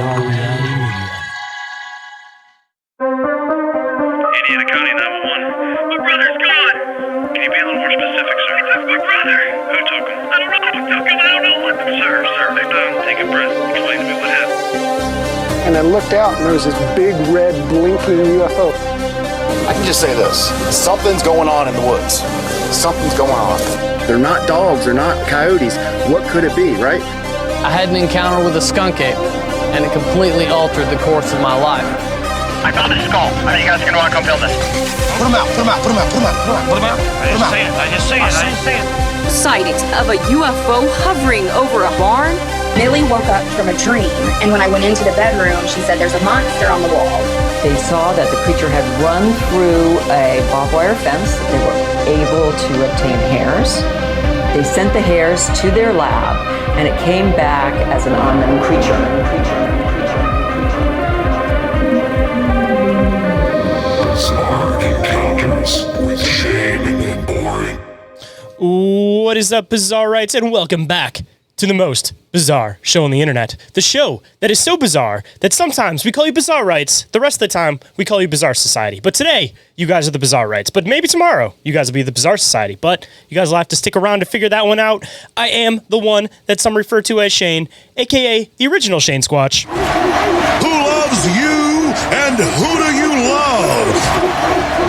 Bizarre Reality Media. Indiana County 911. My brother's gone. Can you be a little more specific, sir? He took my brother. Who took him? I don't know who took him. I don't know what. Sir, take a breath. Explain to me what happened. And I looked out and there was this big red blinking UFO. I can just say this. Something's going on in the woods. Something's going on. They're not dogs, they're not coyotes. What could it be, right? I had an encounter with a skunk ape, and it completely altered the course of my life. I found a skull. I think you guys are going to want to come film this. Put him out. I just see it. Sightings of a UFO hovering over a barn. Millie woke up from a dream, and when I went into the bedroom, she said there's a monster on the wall. They saw that the creature had run through a barbed wire fence. They were able to obtain hairs. They sent the hairs to their lab, and it came back as an unknown creature. Bizarre Encounters with Shayn Orin. What is up, Bizarrites, and welcome back to the most bizarre show on the internet. The show that is so bizarre that sometimes we call you Bizarrites, the rest of the time we call you Bizarre Society. But today, you guys are the Bizarrites. But maybe tomorrow, you guys will be the Bizarre Society. But you guys will have to stick around to figure that one out. I am the one that some refer to as Shane, aka the original Shane Squatch. Who loves you and who do you love?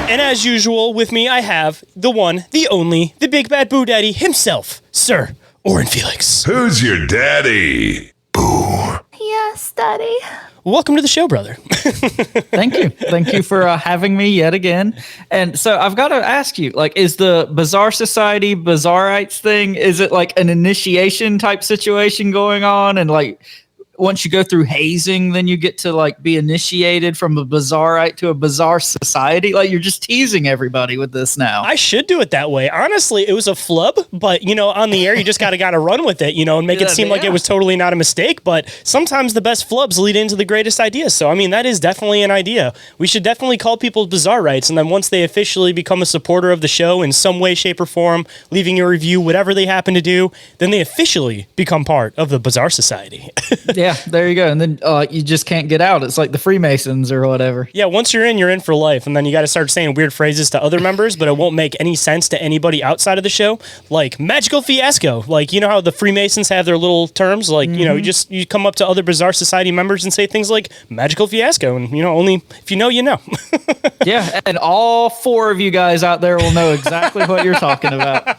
And as usual, with me I have the one, the only, the big bad Boo Daddy himself, Sir Orin Felix. Who's your daddy? Boo. Yes, Daddy. Welcome to the show, brother. Thank you. Thank you for having me yet again. And so I've got to ask you, like, is the Bizarre Society, Bizarrites thing, is it like an initiation type situation going on? And like, once you go through hazing, then you get to like be initiated from a Bizarrite to a Bizarre Society? Like, you're just teasing everybody with this now. I should do it that way. Honestly, it was a flub, but you know, on the air, you just gotta run with it, you know, and make it seem like it was totally not a mistake. But sometimes the best flubs lead into the greatest ideas. So I mean, that is definitely an idea. We should definitely call people Bizarrites, and then once they officially become a supporter of the show in some way, shape, or form, leaving a review, whatever they happen to do, then they officially become part of the Bizarre Society. Yeah, there you go. And then you just can't get out. It's like the Freemasons or whatever. Yeah, once you're in for life. And then you got to start saying weird phrases to other members, but it won't make any sense to anybody outside of the show. Like magical fiasco. Like, you know how the Freemasons have their little terms? Like, you know, you come up to other Bizarre Society members and say things like magical fiasco. And, you know, only if you know, you know. Yeah, and all four of you guys out there will know exactly what you're talking about.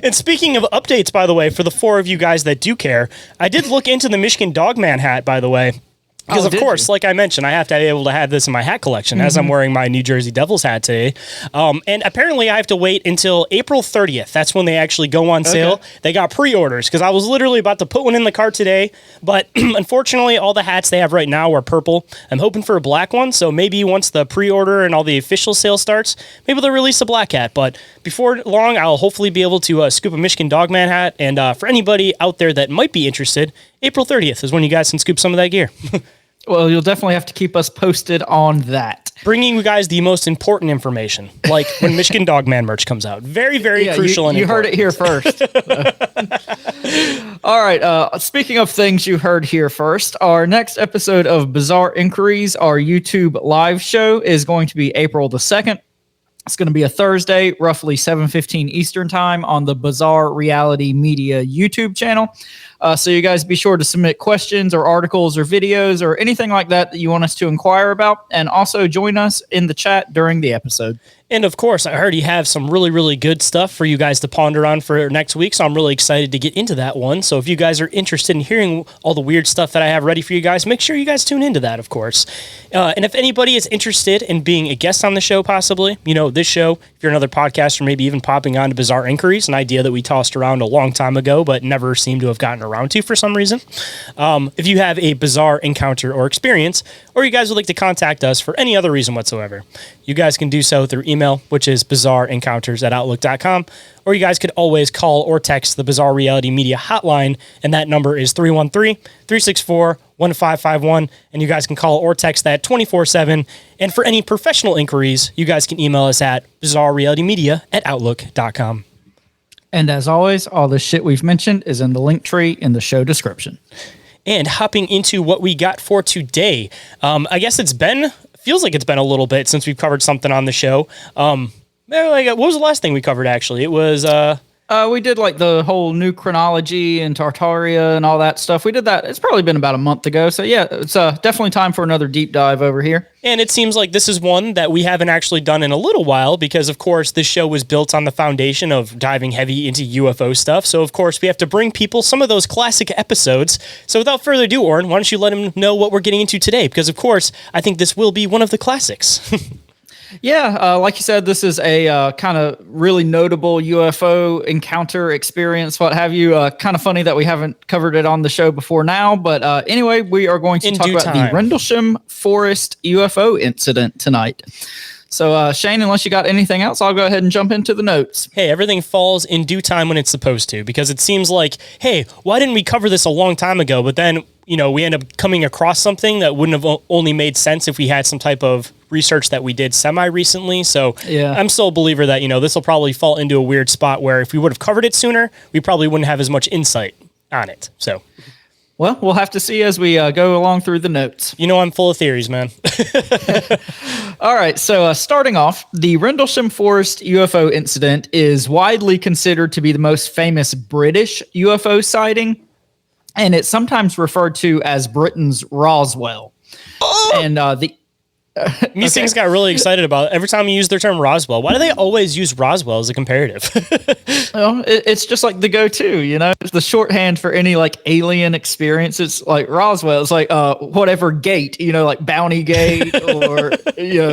And speaking of updates, by the way, for the four of you guys that do care, I did look into the Michigan Dogman hat, by the way. Because, of course, like I mentioned, I have to be able to have this in my hat collection as I'm wearing my New Jersey Devils hat today. And apparently I have to wait until April 30th. That's when they actually go on sale. They got pre-orders because I was literally about to put one in the cart today. But unfortunately, all the hats they have right now are purple. I'm hoping for a black one. So maybe once the pre-order and all the official sale starts, maybe they'll release a black hat. But before long, I'll hopefully be able to scoop a Michigan Dogman hat. And for anybody out there that might be interested, April 30th is when you guys can scoop some of that gear. Well, you'll definitely have to keep us posted on that. Bringing you guys the most important information, like when Michigan Dogman merch comes out. Very, very crucial and important. You heard it here first. All right. Speaking of things you heard here first, our next episode of Bizarre Inquiries, our YouTube live show, is going to be April the 2nd. It's going to be a Thursday, roughly 7:15 Eastern time on the Bizarre Reality Media YouTube channel. So you guys be sure to submit questions or articles or videos or anything like that you want us to inquire about. And also join us in the chat during the episode. And of course, I heard you have some really, really good stuff for you guys to ponder on for next week. So I'm really excited to get into that one. So if you guys are interested in hearing all the weird stuff that I have ready for you guys, make sure you guys tune into that, of course. And if anybody is interested in being a guest on the show, possibly, you know, this show, if you're another podcaster, maybe even popping on to Bizarre Inquiries, an idea that we tossed around a long time ago, but never seemed to have gotten around to for some reason. If you have a bizarre encounter or experience, or you guys would like to contact us for any other reason whatsoever, you guys can do so through email, which is bizarreencounters@outlook.com, or you guys could always call or text the Bizarre Reality Media hotline, and that number is 313-364-1551, and you guys can call or text that 24/7. And for any professional inquiries, you guys can email us at bizarrerealitymedia@outlook.com. And as always, all the shit we've mentioned is in the link tree in the show description. and hopping into what we got for today. I guess feels like it's been a little bit since we've covered something on the show. What was the last thing we covered, actually? It was... we did like the whole new chronology and Tartaria and all that stuff. We did that. It's probably been about a month ago. So yeah, it's definitely time for another deep dive over here. And it seems like this is one that we haven't actually done in a little while because, of course, this show was built on the foundation of diving heavy into UFO stuff. So, of course, we have to bring people some of those classic episodes. So without further ado, Orin, why don't you let them know what we're getting into today? Because, of course, I think this will be one of the classics. Yeah, like you said, this is a kind of really notable UFO encounter experience, what have you. Kind of funny that we haven't covered it on the show before now. But anyway, we are going to talk about the Rendlesham Forest UFO Incident tonight. So, Shayn, unless you got anything else, I'll go ahead and jump into the notes. Hey, everything falls in due time when it's supposed to, because it seems like, hey, why didn't we cover this a long time ago? But then, we end up coming across something that wouldn't have only made sense if we had some type of research that we did semi-recently. So yeah. I'm still a believer that, this will probably fall into a weird spot where if we would have covered it sooner, we probably wouldn't have as much insight on it. So... Well, we'll have to see as we go along through the notes. I'm full of theories, man. All right, so starting off, the Rendlesham Forest UFO Incident is widely considered to be the most famous British UFO sighting, and it's sometimes referred to as Britain's Roswell. Oh! And these things got really excited about it. Every time you use the term Roswell. Why do they always use Roswell as a comparative? Well, it's just like the go-to, It's the shorthand for any like alien experience. It's like Roswell. It's like whatever gate, like Bounty Gate or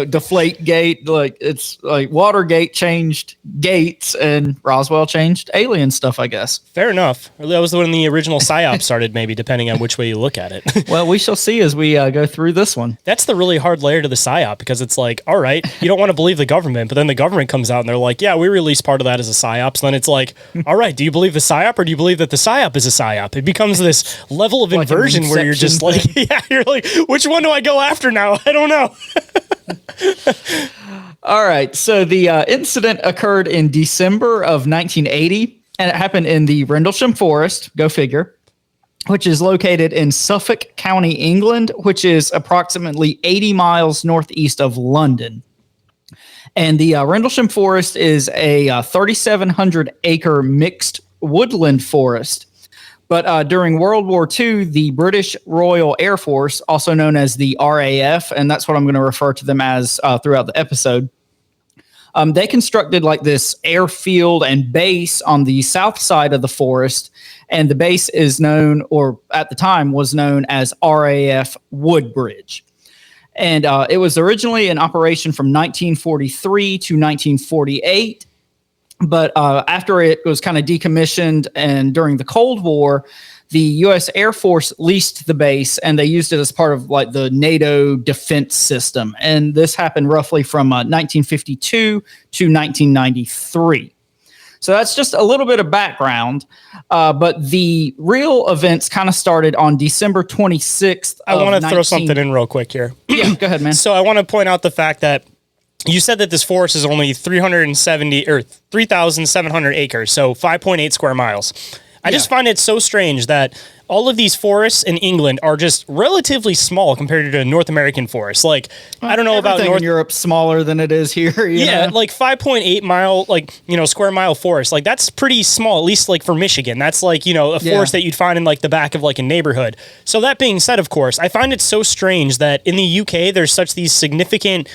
Deflate Gate. Like it's like Watergate changed gates and Roswell changed alien stuff, I guess. Fair enough. That was when the original PSYOP started, maybe, depending on which way you look at it. Well, we shall see as we go through this one. That's the really hard layer to the PSYOP, because it's like, all right, you don't want to believe the government, but then the government comes out and they're like, yeah, we released part of that as a PSYOP. So then it's like, all right, do you believe the PSYOP or do you believe that the PSYOP is a PSYOP? It becomes this level of inversion where you're just like, yeah, you're like, which one do I go after now? I don't know. All right. So the incident occurred in December of 1980, and it happened in the Rendlesham Forest, go figure, which is located in Suffolk County, England, which is approximately 80 miles northeast of London. And the Rendlesham Forest is a 3,700-acre mixed woodland forest. But during World War II, the British Royal Air Force, also known as the RAF, and that's what I'm going to refer to them as throughout the episode, they constructed like this airfield and base on the south side of the forest. And the base is known, or at the time was known as RAF Woodbridge. And it was originally in operation from 1943 to 1948. But after it was kind of decommissioned and during the Cold War, the U.S. Air Force leased the base and they used it as part of like the NATO defense system. And this happened roughly from 1952 to 1993. So that's just a little bit of background. But the real events kind of started on December 26th. I want to throw something in real quick here. Yeah, go ahead, man. So I want to point out the fact that you said that this forest is only 3,700 acres, so 5.8 square miles. I just find it so strange that all of these forests in England are just relatively small compared to North American forests. Like, I don't know about North Europe's smaller than it is here. Yeah, like 5.8 mile, square mile forest. Like, that's pretty small, at least like for Michigan. That's like, a forest that you'd find in like the back of like a neighborhood. So that being said, of course, I find it so strange that in the UK, there's such these significant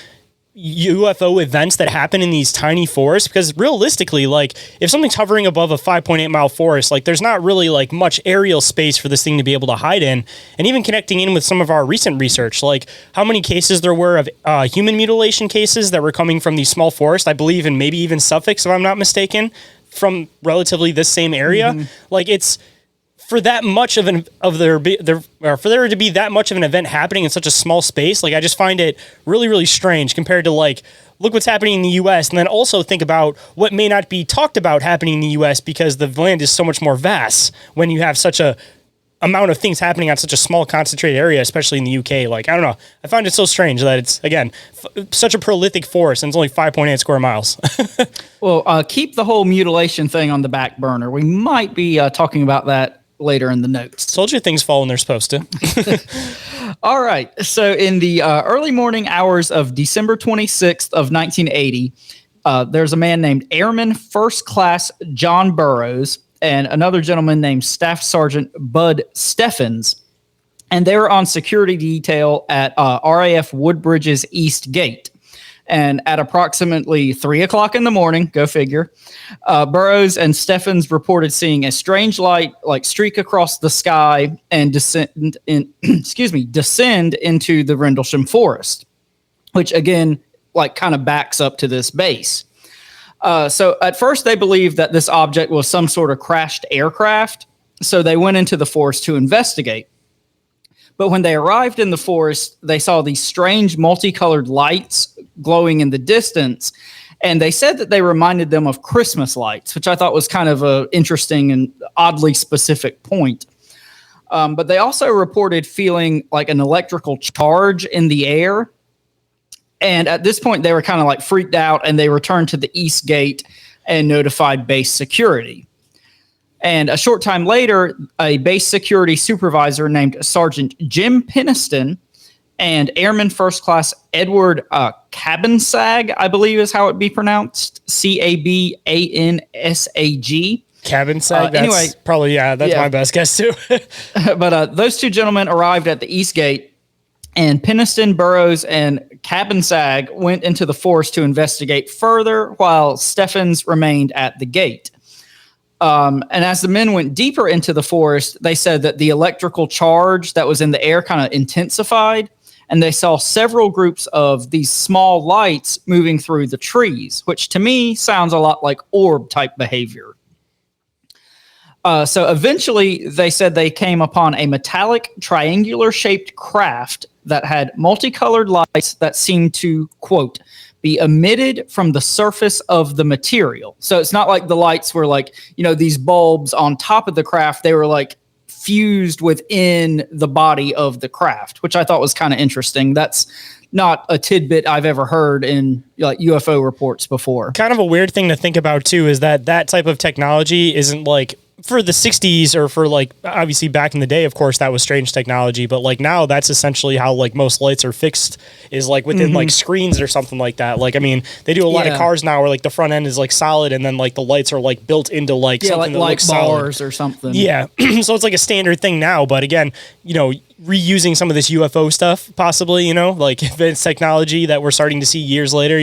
UFO events that happen in these tiny forests, because realistically, like, if something's hovering above a 5.8 mile forest, like, there's not really like much aerial space for this thing to be able to hide in. And even connecting in with some of our recent research, like how many cases there were of human mutilation cases that were coming from these small forests, I believe, and maybe even Suffolk, if I'm not mistaken, from relatively this same area. Mm-hmm. Like, it's for that much of for there to be that much of an event happening in such a small space, like, I just find it really, really strange compared to, like, look what's happening in the U.S. and then also think about what may not be talked about happening in the U.S. because the land is so much more vast when you have such a amount of things happening on such a small concentrated area, especially in the UK. Like, I don't know. I find it so strange that it's, again, such a prolific forest and it's only 5.8 square miles. Well, keep the whole mutilation thing on the back burner. We might be talking about that later in the notes. Told you things fall when they're supposed to. All right. So in the early morning hours of December 26th of 1980, there's a man named Airman First Class John Burroughs and another gentleman named Staff Sergeant Bud Steffens. And they were on security detail at RAF Woodbridge's East Gate. And at approximately 3 o'clock in the morning, go figure, Burroughs and Steffens reported seeing a strange light like streak across the sky and descend into the Rendlesham Forest, which again, like kind of backs up to this base. So at first they believed that this object was some sort of crashed aircraft. So they went into the forest to investigate. But when they arrived in the forest, they saw these strange multicolored lights glowing in the distance. And they said that they reminded them of Christmas lights, which I thought was kind of an interesting and oddly specific point. But they also reported feeling like an electrical charge in the air. And at this point, they were kind of like freaked out, and they returned to the East Gate and notified base security. And a short time later, a base security supervisor named Sergeant Jim Peniston and Airman First Class Edward Cabansag, I believe is how it be pronounced, Cabansag. Cabansag? Anyway, probably, that's my best guess too. But those two gentlemen arrived at the East Gate, and Peniston, Burroughs, and Cabansag went into the forest to investigate further, while Steffens remained at the gate. And as the men went deeper into the forest, they said that the electrical charge that was in the air kind of intensified, and they saw several groups of these small lights moving through the trees, which to me sounds a lot like orb type behavior. So eventually they said they came upon a metallic triangular shaped craft that had multicolored lights that seemed to, quote, be emitted from the surface of the material. So it's not like the lights were like, these bulbs on top of the craft. They were like fused within the body of the craft, which I thought was kind of interesting. That's not a tidbit I've ever heard in like UFO reports before. Kind of a weird thing to think about too is that type of technology isn't like for the 60s or for like obviously back in the day, of course, that was strange technology. But like now that's essentially how like most lights are fixed is like within like screens or something like that. Like, I mean, they do a lot of cars now where like the front end is like solid and then like the lights are like built into like something like that light looks bars solid. Or something. Yeah. So it's like a standard thing now. But again, reusing some of this UFO stuff, possibly, like advanced technology that we're starting to see years later,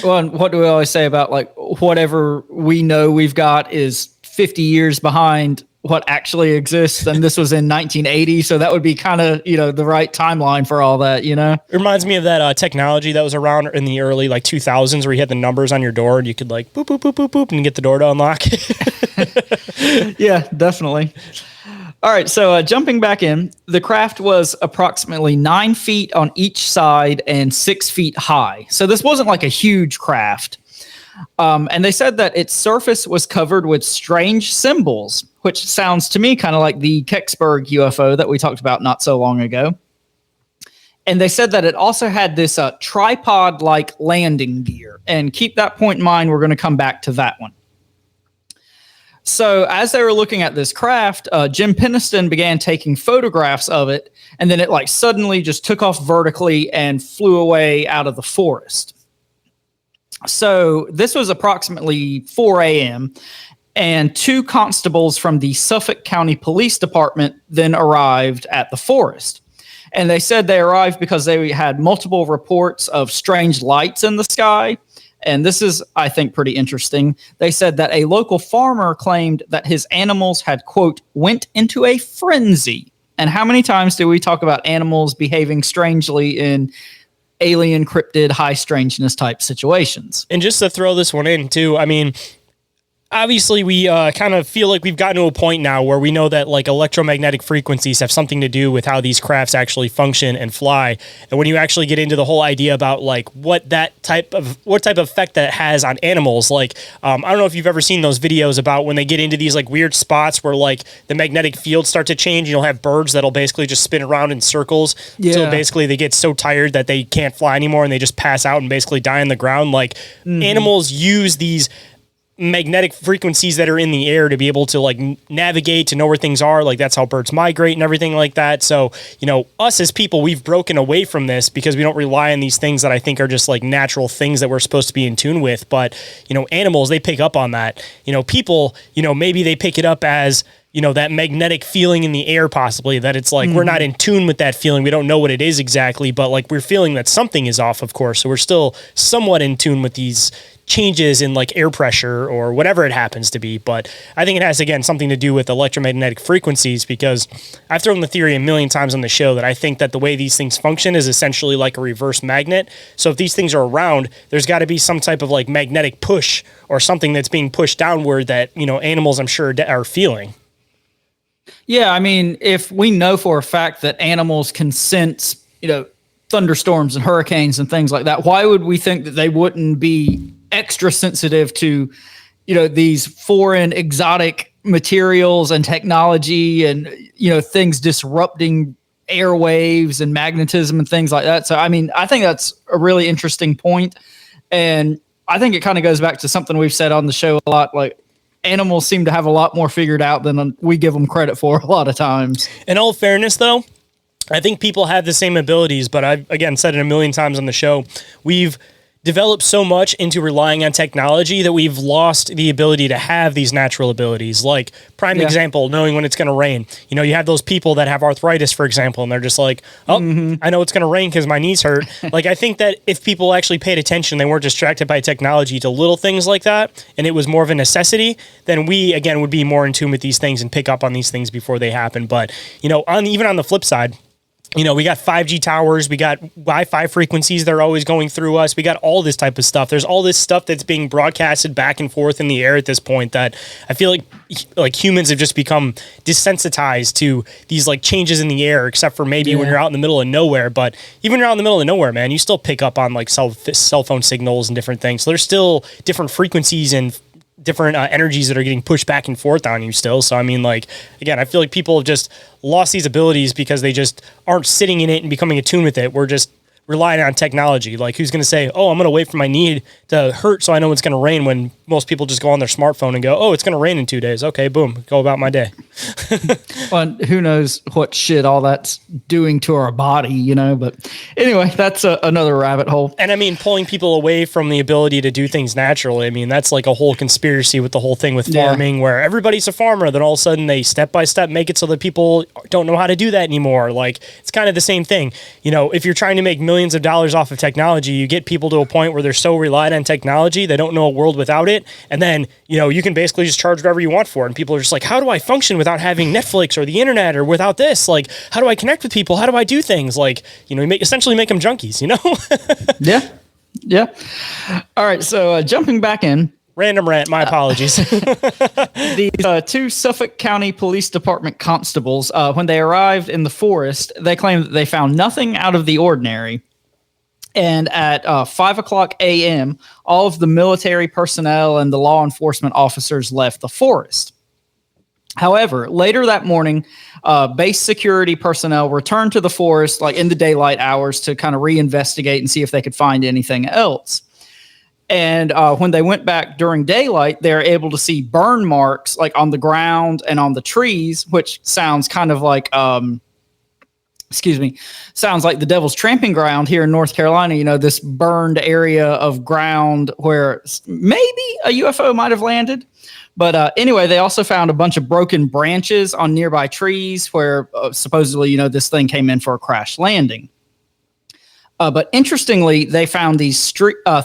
Well, and what do we always say about like whatever we know we've got is 50 years behind what actually exists, and this was in 1980, so that would be kind of the right timeline for all that. It reminds me of that technology that was around in the early like 2000s where you had the numbers on your door and you could like boop boop boop boop boop and get the door to unlock. Yeah, definitely. All right, so jumping back in, the craft was approximately 9 feet on each side and 6 feet high, so this wasn't like a huge craft. And they said that its surface was covered with strange symbols, which sounds to me kind of like the Kecksburg UFO that we talked about not so long ago. And they said that it also had this tripod-like landing gear. And keep that point in mind, we're going to come back to that one. So as they were looking at this craft, Jim Peniston began taking photographs of it, and then it like suddenly just took off vertically and flew away out of the forest. So this was approximately 4 a.m., and 2 constables from the Suffolk County Police Department then arrived at the forest. And they said they arrived because they had multiple reports of strange lights in the sky. And this is, I think, pretty interesting. They said that a local farmer claimed that his animals had, quote, went into a frenzy. And how many times do we talk about animals behaving strangely in alien, cryptid, high strangeness type situations? And just to throw this one in too, I mean, obviously we kind of feel like we've gotten to a point now where we know that like electromagnetic frequencies have something to do with how these crafts actually function and fly. And when you actually get into the whole idea about like what type of effect that has on animals, like I don't know if you've ever seen those videos about when they get into these like weird spots where like the magnetic fields start to change. You'll have birds that'll basically just spin around in circles until basically they get so tired that they can't fly anymore and they just pass out and basically die on the ground. Like animals use these magnetic frequencies that are in the air to be able to like navigate, to know where things are. Like that's how birds migrate and everything like that. So, you know, us as people, we've broken away from this because we don't rely on these things that I think are just like natural things that we're supposed to be in tune with. But, you know, animals, they pick up on that. You know, people, you know, maybe they pick it up as, you know, that magnetic feeling in the air, possibly, that it's like we're not in tune with that feeling. We don't know what it is exactly, but like we're feeling that something is off, of course. So we're still somewhat in tune with these changes in like air pressure or whatever it happens to be. But I think it has, again, something to do with electromagnetic frequencies, because I've thrown the theory a million times on the show that I think that the way these things function is essentially like a reverse magnet. So if these things are around, there's got to be some type of like magnetic push or something that's being pushed downward that, you know, animals, I'm sure, are feeling. Yeah, I mean, if we know for a fact that animals can sense, you know, thunderstorms and hurricanes and things like that, why would we think that they wouldn't be extra sensitive to, you know, these foreign exotic materials and technology and, you know, things disrupting airwaves and magnetism and things like that? So, I mean, I think that's a really interesting point. And I think it kind of goes back to something we've said on the show a lot, like, animals seem to have a lot more figured out than we give them credit for a lot of times. In all fairness, though, I think people have the same abilities, but I've, again, said it a million times on the show. We've developed so much into relying on technology that we've lost the ability to have these natural abilities. Like, prime example, knowing when it's going to rain. You know, you have those people that have arthritis, for example, and they're just like, oh, I know it's going to rain because my knees hurt. Like, I think that if people actually paid attention, they weren't distracted by technology to little things like that, and it was more of a necessity, then we, again, would be more in tune with these things and pick up on these things before they happen. But, you know, even on the flip side, you know, we got 5G towers, we got Wi-Fi frequencies that are always going through us. We got all this type of stuff. There's all this stuff that's being broadcasted back and forth in the air at this point that I feel like humans have just become desensitized to these like changes in the air, except for maybe when you're out in the middle of nowhere. But even when you're out in the middle of nowhere, man, you still pick up on like cell phone signals and different things. So there's still different frequencies and different energies that are getting pushed back and forth on you still. So, I mean, like, again, I feel like people have just lost these abilities because they just aren't sitting in it and becoming attuned with it. We're just relying on technology. Like, who's going to say, oh, I'm going to wait for my knee to hurt so I know it's going to rain, when most people just go on their smartphone and go, oh, it's going to rain in 2 days. Okay, boom, go about my day. Well, who knows what shit all that's doing to our body, you know? But anyway, that's another rabbit hole. And I mean, pulling people away from the ability to do things naturally. I mean, that's like a whole conspiracy with the whole thing with farming, where everybody's a farmer, then all of a sudden they step by step make it so that people don't know how to do that anymore. Like, it's kind of the same thing. You know, if you're trying to make millions of dollars off of technology, you get people to a point where they're so relied on technology, they don't know a world without it. And then, you know, you can basically just charge whatever you want for it. And people are just like, how do I function without having Netflix or the internet or without this? Like, how do I connect with people? How do I do things? Like, you know, essentially make them junkies, you know? Yeah. All right. So jumping back in. Random rant. My apologies. These two Suffolk County Police Department constables, when they arrived in the forest, they claimed that they found nothing out of the ordinary. And at 5 o'clock a.m., all of the military personnel and the law enforcement officers left the forest. However, later that morning, base security personnel returned to the forest, like in the daylight hours, to kind of reinvestigate and see if they could find anything else. And when they went back during daylight, they're able to see burn marks like on the ground and on the trees, which sounds kind of like sounds like the Devil's Tramping Ground here in North Carolina, you know, this burned area of ground where maybe a UFO might have landed. But anyway, they also found a bunch of broken branches on nearby trees where supposedly, you know, this thing came in for a crash landing. But interestingly, they found these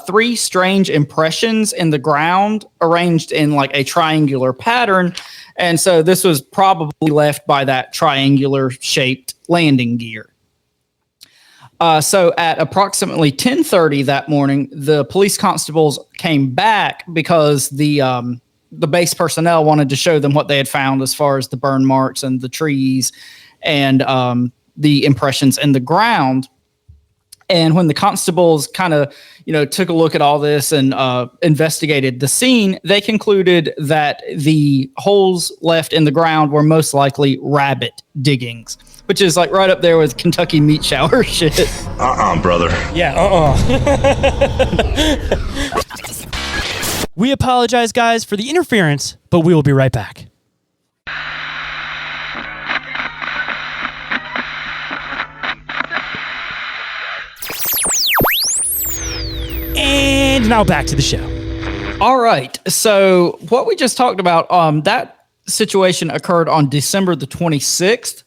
three strange impressions in the ground arranged in like a triangular pattern. And so this was probably left by that triangular shaped landing gear. So at approximately 10:30 that morning, the police constables came back because the base personnel wanted to show them what they had found as far as the burn marks and the trees and the impressions in the ground. And when the constables kind of, you know, took a look at all this and investigated the scene, they concluded that the holes left in the ground were most likely rabbit diggings, which is like right up there with Kentucky meat shower shit. Brother. Yeah, We apologize, guys, for the interference, but we will be right back. And now back to the show. All right. So what we just talked about, that situation occurred on December the 26th.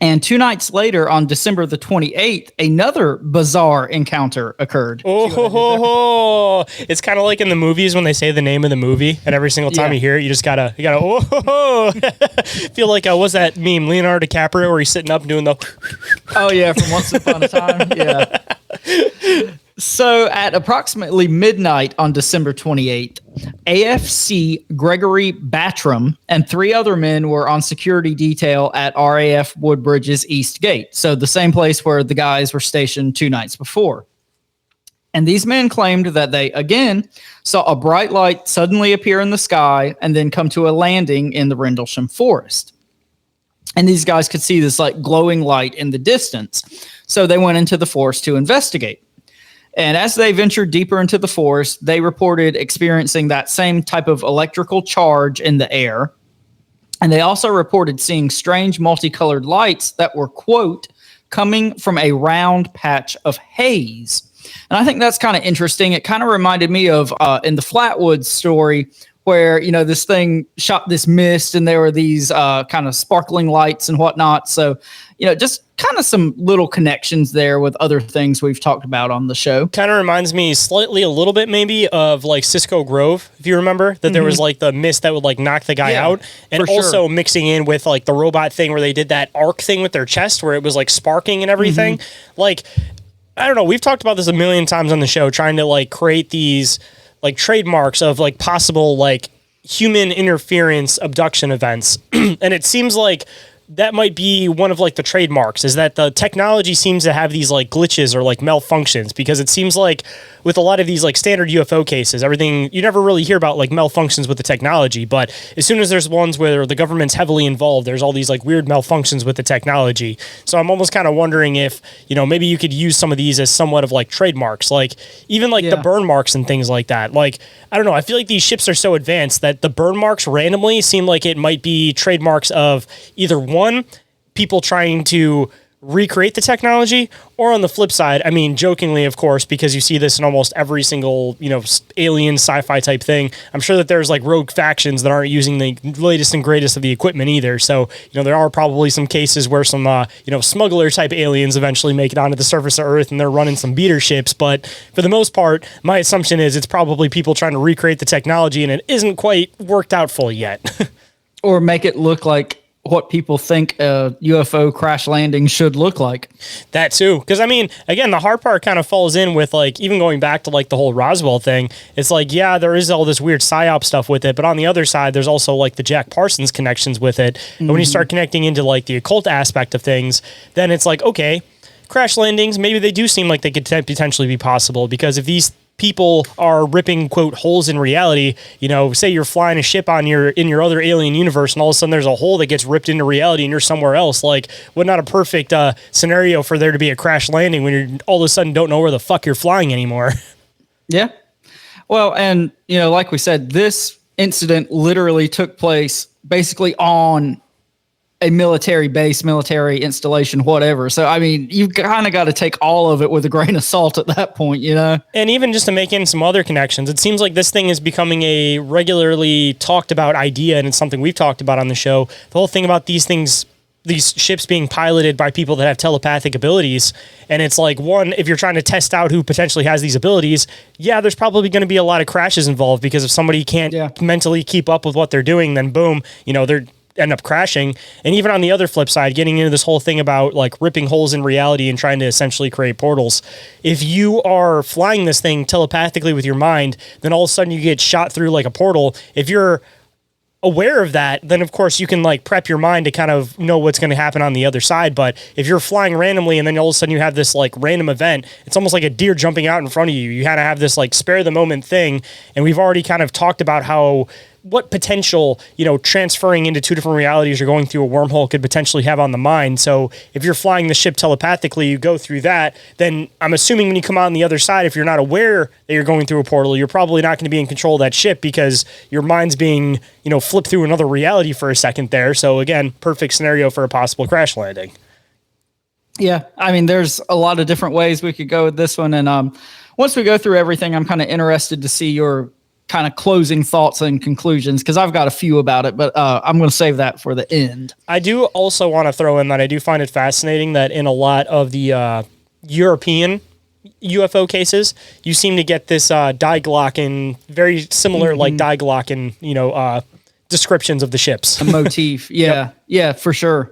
And 2 nights later, on December the 28th, another bizarre encounter occurred. Oh, it's kind of like in the movies when they say the name of the movie, and every single time you hear it, you gotta feel like what's that meme, Leonardo DiCaprio, where he's sitting up doing the. Oh yeah, from Once Upon a Time. Yeah. So at approximately midnight on December 28th, AFC Gregory Battram and 3 other men were on security detail at RAF Woodbridge's East Gate. So the same place where the guys were stationed 2 nights before. And these men claimed that they, again, saw a bright light suddenly appear in the sky and then come to a landing in the Rendlesham Forest. And these guys could see this like glowing light in the distance. So they went into the forest to investigate. And as they ventured deeper into the forest, they reported experiencing that same type of electrical charge in the air. And they also reported seeing strange multicolored lights that were, quote, coming from a round patch of haze. And I think that's kind of interesting. It kind of reminded me of in the Flatwoods story where, you know, this thing shot this mist and there were these kind of sparkling lights and whatnot. So, you know, just kind of some little connections there with other things we've talked about on the show. Kind of reminds me slightly a little bit maybe of like Cisco Grove, if you remember, that there was like the mist that would like knock the guy out. And also mixing in with like the robot thing where they did that arc thing with their chest where it was like sparking and everything. Like, I don't know. We've talked about this a million times on the show, trying to like create these like trademarks of like possible like human interference abduction events. And it seems like that might be one of like the trademarks, is that the technology seems to have these like glitches or like malfunctions, because it seems like with a lot of these like standard UFO cases, everything, you never really hear about like malfunctions with the technology, but as soon as there's ones where the government's heavily involved, there's all these like weird malfunctions with the technology. So I'm almost kind of wondering if, you know, maybe you could use some of these as somewhat of like trademarks, like even like the burn marks and things like that. Like, I don't know, I feel like these ships are so advanced that the burn marks randomly seem like it might be trademarks of either one, people trying to recreate the technology, or on the flip side, I mean, jokingly, of course, because you see this in almost every single, you know, alien sci-fi type thing, I'm sure that there's like rogue factions that aren't using the latest and greatest of the equipment either. So, you know, there are probably some cases where some, you know, smuggler type aliens eventually make it onto the surface of Earth and they're running some beater ships. But for the most part, my assumption is it's probably people trying to recreate the technology and it isn't quite worked out fully yet. Or make it look like what people think a UFO crash landing should look like. That too. Because, I mean, again, the hard part kind of falls in with, like, even going back to, like, the whole Roswell thing. It's like, yeah, there is all this weird PSYOP stuff with it, but on the other side, there's also, like, the Jack Parsons connections with it. And when you start connecting into, like, the occult aspect of things, then it's like, okay, crash landings, maybe they do seem like they could potentially be possible, because if these people are ripping, quote, holes in reality, you know, say you're flying a ship on in your other alien universe and all of a sudden there's a hole that gets ripped into reality and you're somewhere else. Like, what not a perfect scenario for there to be a crash landing when you're all of a sudden don't know where the fuck you're flying anymore. Yeah. Well, and, you know, like we said, this incident literally took place basically on a military base, military installation, whatever. So, I mean, you've kind of got to take all of it with a grain of salt at that point, you know? And even just to make in some other connections, it seems like this thing is becoming a regularly talked about idea, and it's something we've talked about on the show. The whole thing about these things, these ships being piloted by people that have telepathic abilities. And it's like, one, if you're trying to test out who potentially has these abilities, yeah, there's probably going to be a lot of crashes involved, because if somebody can't mentally keep up with what they're doing, then boom, you know, they're end up crashing. And even on the other flip side, getting into this whole thing about like ripping holes in reality and trying to essentially create portals. If you are flying this thing telepathically with your mind, then all of a sudden you get shot through like a portal. If you're aware of that, then of course you can like prep your mind to kind of know what's going to happen on the other side. But if you're flying randomly and then all of a sudden you have this like random event, it's almost like a deer jumping out in front of you. You had to have this like spare the moment thing. And we've already kind of talked about how what potential, transferring into two different realities or going through a wormhole could potentially have on the mind. So if you're flying the ship telepathically, you go through that, then I'm assuming when you come out on the other side, if you're not aware that you're going through a portal, you're probably not going to be in control of that ship because your mind's being, flipped through another reality for a second there. So again, perfect scenario for a possible crash landing. Yeah, I mean, there's a lot of different ways we could go with this one. And once we go through everything, I'm kind of interested to see your kind of closing thoughts and conclusions, because I've got a few about it, but I'm going to save that for the end. I do also want to throw in that I do find it fascinating that in a lot of the European UFO cases, you seem to get this Dieglocking, very similar like Dieglocking, descriptions of the ships. A motif. Yeah. Yep. Yeah, for sure.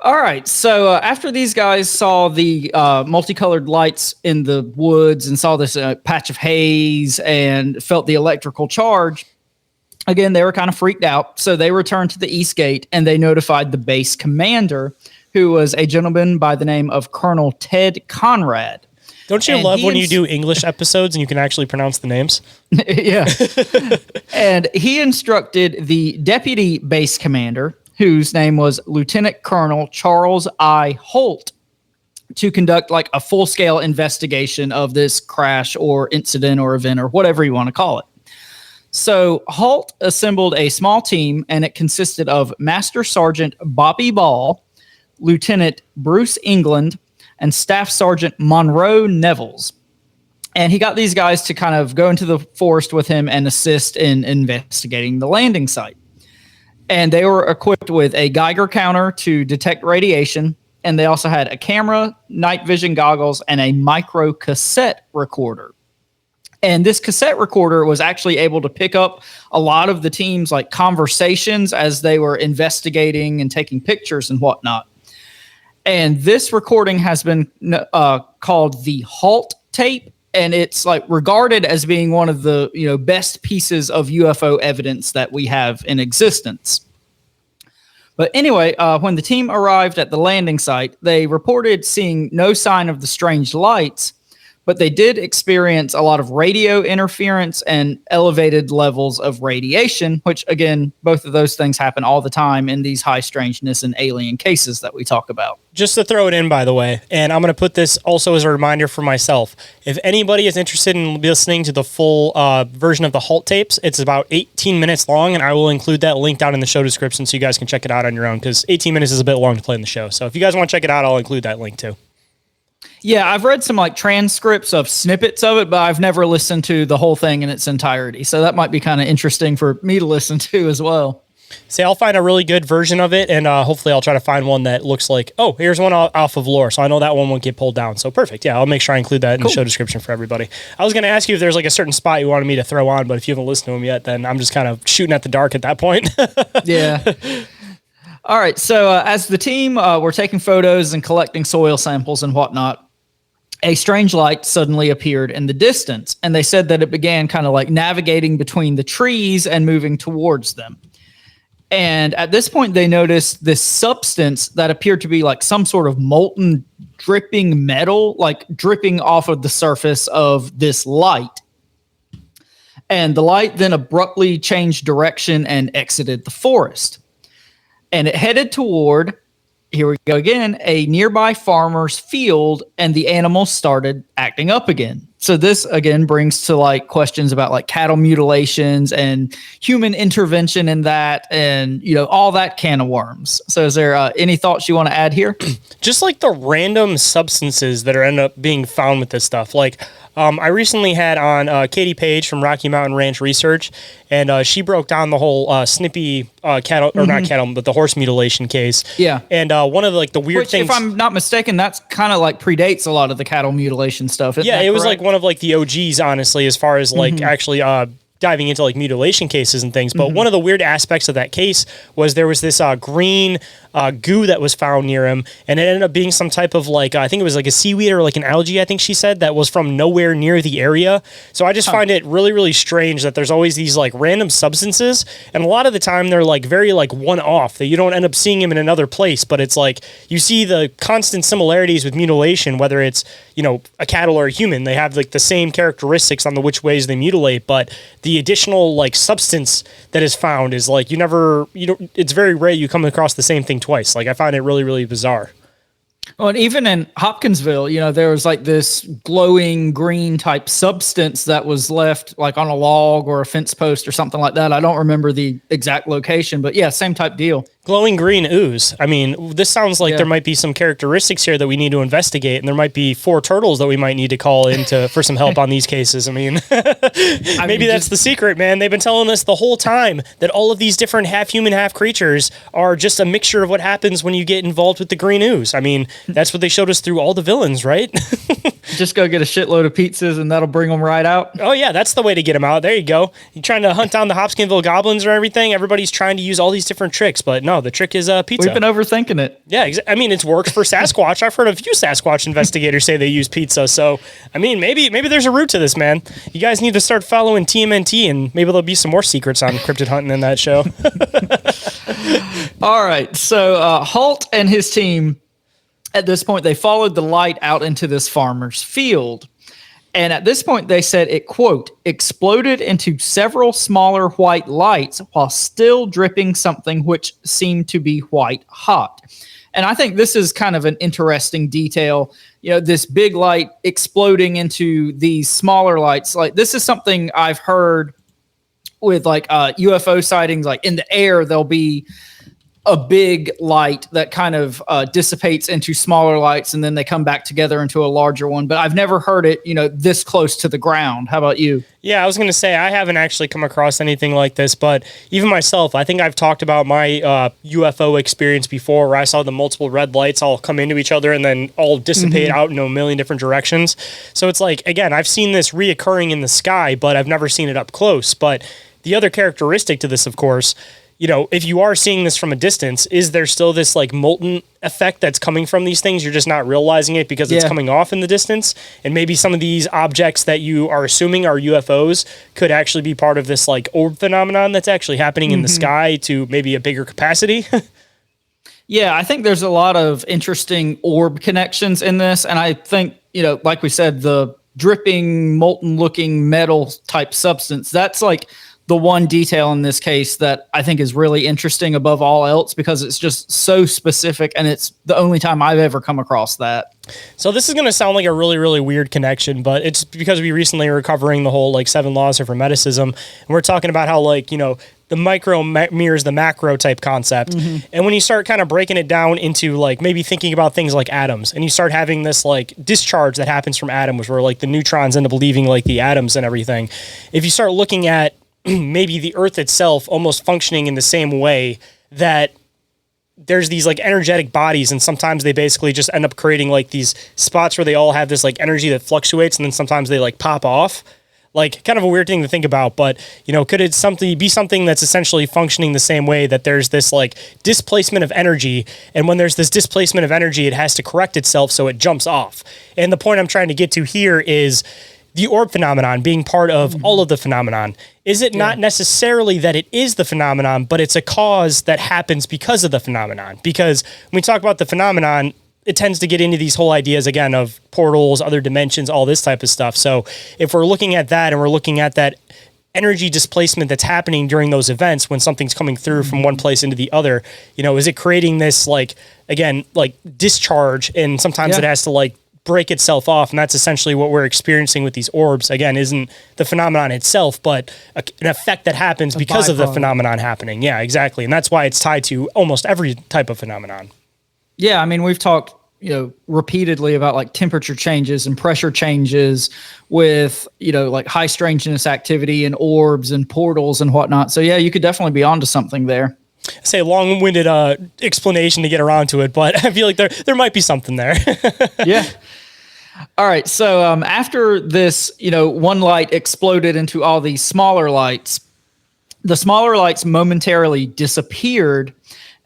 All right. So after these guys saw the multicolored lights in the woods and saw this patch of haze and felt the electrical charge, again, they were kind of freaked out. So they returned to the East Gate and they notified the base commander, who was a gentleman by the name of Colonel Ted Conrad. Don't you love when you do English episodes and you can actually pronounce the names? Yeah. And he instructed the deputy base commander, whose name was Lieutenant Colonel Charles I. HALT, to conduct like a full-scale investigation of this crash or incident or event or whatever you want to call it. So HALT assembled a small team, and it consisted of Master Sergeant Bobby Ball, Lieutenant Bruce England, and Staff Sergeant Monroe Nevels. And he got these guys to kind of go into the forest with him and assist in investigating the landing site. And they were equipped with a Geiger counter to detect radiation. And they also had a camera, night vision goggles, and a micro cassette recorder. And this cassette recorder was actually able to pick up a lot of the team's like conversations as they were investigating and taking pictures and whatnot. And this recording has been called the HALT tape. And it's like regarded as being one of the best pieces of UFO evidence that we have in existence. But anyway, when the team arrived at the landing site, they reported seeing no sign of the strange lights, but they did experience a lot of radio interference and elevated levels of radiation, which again, both of those things happen all the time in these high strangeness and alien cases that we talk about. Just to throw it in, by the way, and I'm going to put this also as a reminder for myself. If anybody is interested in listening to the full version of the HALT tapes, it's about 18 minutes long, and I will include that link down in the show description so you guys can check it out on your own, because 18 minutes is a bit long to play in the show. So if you guys want to check it out, I'll include that link too. Yeah, I've read some like transcripts of snippets of it, but I've never listened to the whole thing in its entirety. So that might be kind of interesting for me to listen to as well. See, I'll find a really good version of it, and hopefully I'll try to find one that looks like, oh, here's one off of lore, so I know that one won't get pulled down. So perfect. Yeah, I'll make sure I include that in the show description for everybody. I was going to ask you if there's like a certain spot you wanted me to throw on, but if you haven't listened to them yet, then I'm just kind of shooting at the dark at that point. Yeah. All right, so as the team were taking photos and collecting soil samples and whatnot, a strange light suddenly appeared in the distance, and they said that it began kind of like navigating between the trees and moving towards them. And at this point, they noticed this substance that appeared to be like some sort of molten, dripping metal, like dripping off of the surface of this light. And the light then abruptly changed direction and exited the forest. And it headed toward, here we go again, a nearby farmer's field, and the animals started acting up again. So this again brings to like questions about like cattle mutilations and human intervention in that, and all that can of worms. So is there any thoughts you want to add here? Just like the random substances that end up being found with this stuff. Like I recently had on Katie Page from Rocky Mountain Ranch Research, and she broke down the whole Snippy cattle, or not cattle, but the horse mutilation case. Yeah. And one of the weird things, if I'm not mistaken, that's kind of like predates a lot of the cattle mutilation stuff. Yeah, it was like one of like the OGs, honestly, as far as like actually diving into like mutilation cases and things. But one of the weird aspects of that case was there was this green goo that was found near him, and it ended up being some type of like, I think it was like a seaweed or like an algae, I think she said, that was from nowhere near the area. So I just find it really, really strange that there's always these like random substances, and a lot of the time they're like very like one-off, that you don't end up seeing them in another place, but it's like you see the constant similarities with mutilation, whether it's, a cattle or a human. They have like the same characteristics on the which ways they mutilate, but the additional like substance that is found is like it's very rare you come across the same thing twice. Like I find it really, really bizarre. Well, and even in Hopkinsville, there was like this glowing green type substance that was left like on a log or a fence post or something like that. I don't remember the exact location, but yeah, same type deal. Glowing green ooze. I mean, this sounds like there might be some characteristics here that we need to investigate, and there might be 4 turtles that we might need to call in for some help on these cases. I mean, maybe that's the secret, man. They've been telling us the whole time that all of these different half human, half creatures are just a mixture of what happens when you get involved with the green ooze. I mean, that's what they showed us through all the villains, right? Just go get a shitload of pizzas and that'll bring them right out. Oh yeah, that's the way to get them out. There you go. You're trying to hunt down the Hopkinsville goblins or everything. Everybody's trying to use all these different tricks, but no, the trick is pizza. We've been overthinking it. Yeah, I mean, it's worked for Sasquatch. I've heard a few Sasquatch investigators say they use pizza. So, I mean, maybe there's a root to this, man. You guys need to start following TMNT, and maybe there'll be some more secrets on cryptid hunting in that show. All right, so HALT and his team, at this point, they followed the light out into this farmer's field. And at this point, they said it, quote, exploded into several smaller white lights while still dripping something which seemed to be white hot. And I think this is kind of an interesting detail. This big light exploding into these smaller lights. Like, this is something I've heard with like UFO sightings. Like in the air, there'll be a big light that kind of dissipates into smaller lights, and then they come back together into a larger one. But I've never heard it, this close to the ground. How about you? Yeah, I was going to say, I haven't actually come across anything like this, but even myself, I think I've talked about my UFO experience before, where I saw the multiple red lights all come into each other and then all dissipate out in a million different directions. So it's like, again, I've seen this reoccurring in the sky, but I've never seen it up close. But the other characteristic to this, of course, if you are seeing this from a distance, is there still this like molten effect that's coming from these things? You're just not realizing it because it's coming off in the distance. And maybe some of these objects that you are assuming are UFOs could actually be part of this like orb phenomenon that's actually happening in the sky to maybe a bigger capacity. Yeah, I think there's a lot of interesting orb connections in this. And I think, like we said, the dripping, molten looking metal type substance, that's like the one detail in this case that I think is really interesting above all else, because it's just so specific, and it's the only time I've ever come across that. So this is going to sound like a really, really weird connection, but it's because we recently are covering the whole like 7 laws of hermeticism, and we're talking about how like, the micro mirrors the macro type concept. And when you start kind of breaking it down into like maybe thinking about things like atoms, and you start having this like discharge that happens from atoms where like the neutrons end up leaving like the atoms and everything. If you start looking at maybe the Earth itself almost functioning in the same way, that there's these like energetic bodies, and sometimes they basically just end up creating like these spots where they all have this like energy that fluctuates, and then sometimes they like pop off. Like, kind of a weird thing to think about, but could it be something that's essentially functioning the same way, that there's this like displacement of energy, and when there's this displacement of energy, it has to correct itself so it jumps off. And the point I'm trying to get to here is the orb phenomenon being part of all of the phenomenon. Is it not necessarily that it is the phenomenon, but it's a cause that happens because of the phenomenon? Because when we talk about the phenomenon, it tends to get into these whole ideas again of portals, other dimensions, all this type of stuff. So if we're looking at that, and we're looking at that energy displacement that's happening during those events when something's coming through from one place into the other, is it creating this like, again, like discharge, and sometimes it has to like break itself off, and that's essentially what we're experiencing with these orbs. Again, isn't the phenomenon itself, but an effect that happens because of the phenomenon happening. Yeah, exactly. And that's why it's tied to almost every type of phenomenon. Yeah, I mean, we've talked repeatedly about like temperature changes and pressure changes with like high strangeness activity and orbs and portals and whatnot. So yeah, you could definitely be onto something there. I say long-winded explanation to get around to it, but I feel like there might be something there. Yeah. All right. So after this, one light exploded into all these smaller lights, the smaller lights momentarily disappeared.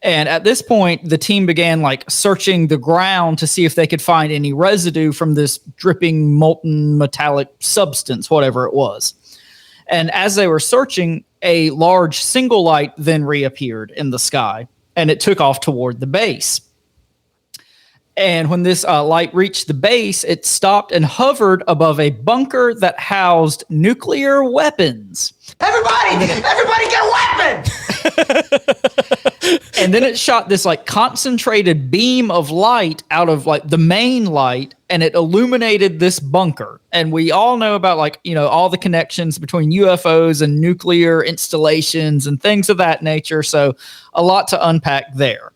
And at this point, the team began like searching the ground to see if they could find any residue from this dripping molten metallic substance, whatever it was. And as they were searching, a large single light then reappeared in the sky, and it took off toward the base. And when this light reached the base, it stopped and hovered above a bunker that housed nuclear weapons. Everybody get a weapon! And then it shot this like concentrated beam of light out of like the main light, and it illuminated this bunker. And we all know about like, you know, all the connections between UFOs and nuclear installations and things of that nature. So a lot to unpack there.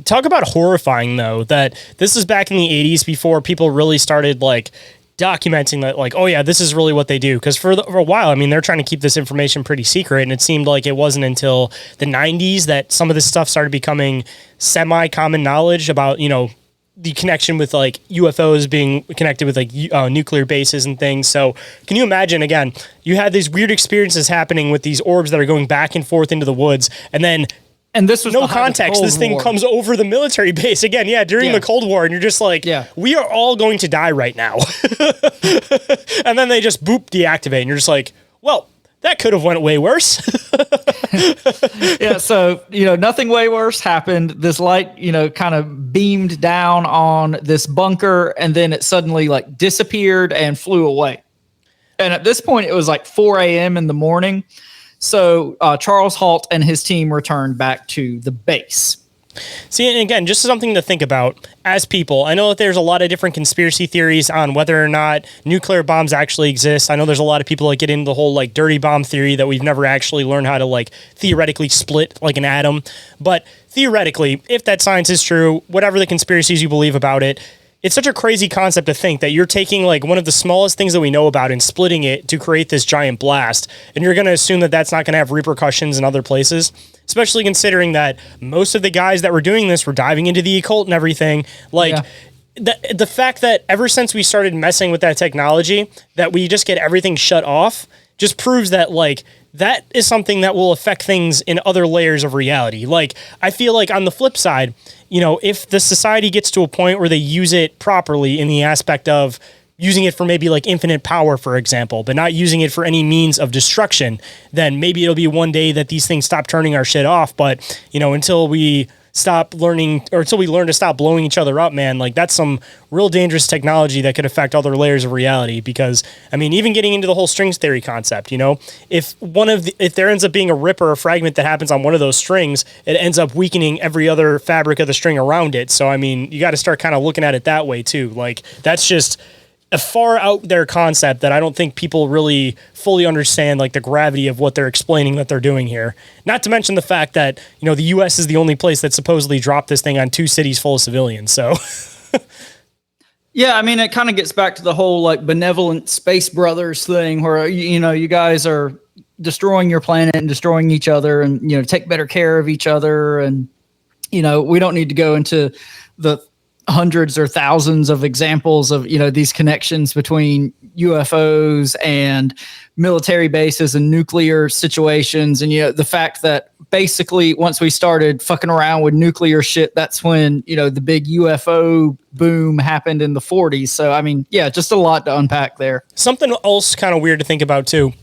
Talk about horrifying, though, that this is back in the 80s before people really started like documenting that, like, oh yeah, this is really what they do. Because for a while, I mean, they're trying to keep this information pretty secret, and it seemed like it wasn't until the 90s that some of this stuff started becoming semi-common knowledge about, you know, the connection with like UFOs being connected with like nuclear bases and things. So can you imagine, again, you had these weird experiences happening with these orbs that are going back and forth into the woods, and then this was no context. This thing comes over the military base again. Yeah, during the Cold War, and you're just like, we are all going to die right now. And then they just deactivate, and you're just like, well, that could have went way worse. Yeah, so, you know, nothing way worse happened. This light, you know, kind of beamed down on this bunker, and then it suddenly like disappeared and flew away. And at this point, it was like 4 a.m. in the morning. So Charles HALT and his team returned back to the base. See, and again, just something to think about as people. I know that there's a lot of different conspiracy theories on whether or not nuclear bombs actually exist. I know there's a lot of people that get into the whole like dirty bomb theory that we've never actually learned how to like theoretically split like an atom. But theoretically, if that science is true, whatever the conspiracies you believe about it, it's such a crazy concept to think that you're taking like one of the smallest things that we know about and splitting it to create this giant blast. And you're going to assume that that's not going to have repercussions in other places, especially considering that most of the guys that were doing this were diving into the occult and everything. Like the fact that ever since we started messing with that technology, that we just get everything shut off just proves that like that is something that will affect things in other layers of reality. Like, I feel like on the flip side, you know, if the society gets to a point where they use it properly in the aspect of using it for maybe like infinite power, for example, but not using it for any means of destruction, then maybe it'll be one day that these things stop turning our shit off. But, you know, until we stop learning, or until we learn to stop blowing each other up, man, like that's some real dangerous technology that could affect other layers of reality. Because I mean, even getting into the whole strings theory concept, you know, if there ends up being a rip or a fragment that happens on one of those strings, it ends up weakening every other fabric of the string around it. So I mean, you got to start kind of looking at it that way too. Like, that's just a far out there concept that I don't think people really fully understand, like the gravity of what they're explaining that they're doing here. Not to mention the fact that, you know, the U.S. is the only place that supposedly dropped this thing on 2 cities full of civilians. So, yeah, I mean, it kind of gets back to the whole like benevolent space brothers thing, where you know, you guys are destroying your planet and destroying each other, and you know, take better care of each other, and you know, we don't need to go into the hundreds or thousands of examples of, you know, these connections between UFOs and military bases and nuclear situations. And, you know, the fact that basically once we started fucking around with nuclear shit, that's when, you know, the big UFO boom happened in the 40s. So, I mean, yeah, just a lot to unpack there. Something else kind of weird to think about too.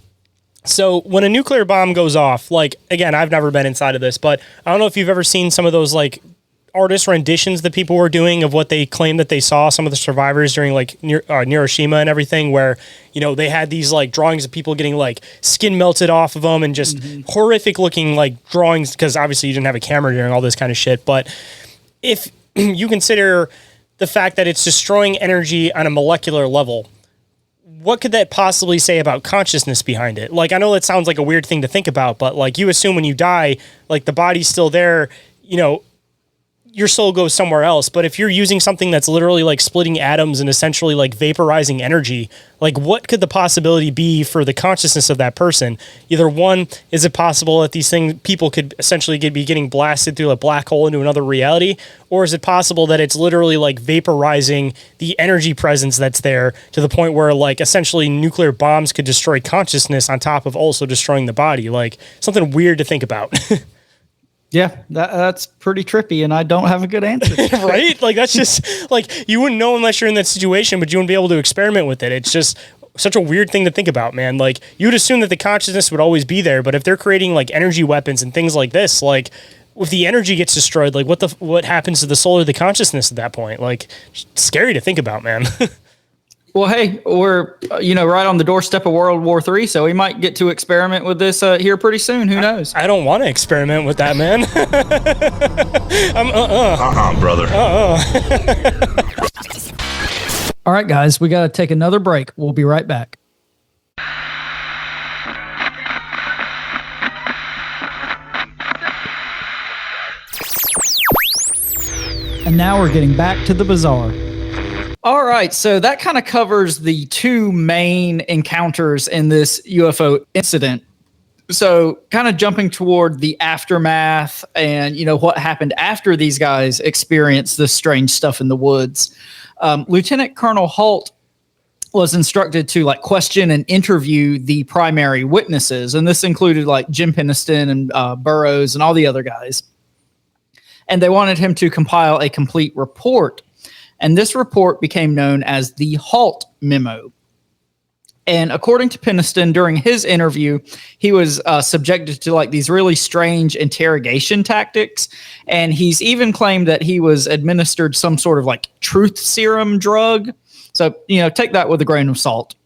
So when a nuclear bomb goes off, like, again, I've never been inside of this, but I don't know if you've ever seen some of those like artist renditions that people were doing of what they claimed that they saw, some of the survivors during like Hiroshima and everything, where, you know, they had these like drawings of people getting like skin melted off of them and just horrific looking like drawings, because obviously you didn't have a camera during all this kind of shit. But if you consider the fact that it's destroying energy on a molecular level, what could that possibly say about consciousness behind it? Like, I know that sounds like a weird thing to think about, but like, you assume when you die, like the body's still there, you know, your soul goes somewhere else. But if you're using something that's literally like splitting atoms and essentially like vaporizing energy, like what could the possibility be for the consciousness of that person? Either one, is it possible that these people could essentially be getting blasted through a black hole into another reality? Or is it possible that it's literally like vaporizing the energy presence that's there to the point where like essentially nuclear bombs could destroy consciousness on top of also destroying the body? Like, something weird to think about. Yeah, that's pretty trippy, and I don't have a good answer. Right? Like, that's just, like, you wouldn't know unless you're in that situation, but you wouldn't be able to experiment with it. It's just such a weird thing to think about, man. Like, you would assume that the consciousness would always be there, but if they're creating, like, energy weapons and things like this, like, if the energy gets destroyed, like what happens to the soul or the consciousness at that point? Like, scary to think about, man. Well, hey, we're right on the doorstep of World War III, so we might get to experiment with this here pretty soon. Who knows? I don't want to experiment with that, man. Brother. All right, guys, we got to take another break. We'll be right back. And now we're getting back to the bizarre. All right, so that kind of covers the two main encounters in this UFO incident. So kind of jumping toward the aftermath and, what happened after these guys experienced this strange stuff in the woods. Lieutenant Colonel HALT was instructed to question and interview the primary witnesses. And this included Jim Peniston and Burroughs and all the other guys. And they wanted him to compile a complete report. And this report became known as the HALT memo. And according to Peniston, during his interview, he was subjected to these really strange interrogation tactics. And he's even claimed that he was administered some sort of truth serum drug. So, take that with a grain of salt.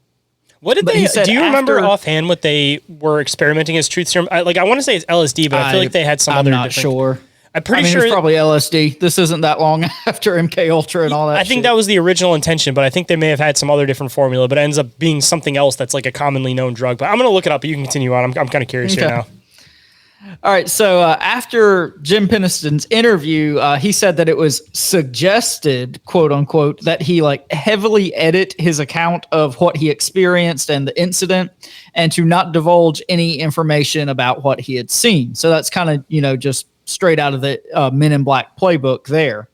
What did do you remember offhand what they were experimenting as truth serum? I want to say it's LSD, but I feel like they had some other I'm not sure. I'm pretty sure it's probably LSD. This isn't that long after MK Ultra and all that. I think that was the original intention, but I think they may have had some other different formula, but it ends up being something else that's a commonly known drug. But I'm going to look it up, but you can continue on. I'm kind of curious here now. All right. So after Jim Peniston's interview, he said that it was suggested, quote unquote, that he heavily edit his account of what he experienced and the incident and to not divulge any information about what he had seen. So that's kind of, just straight out of the Men in Black playbook there.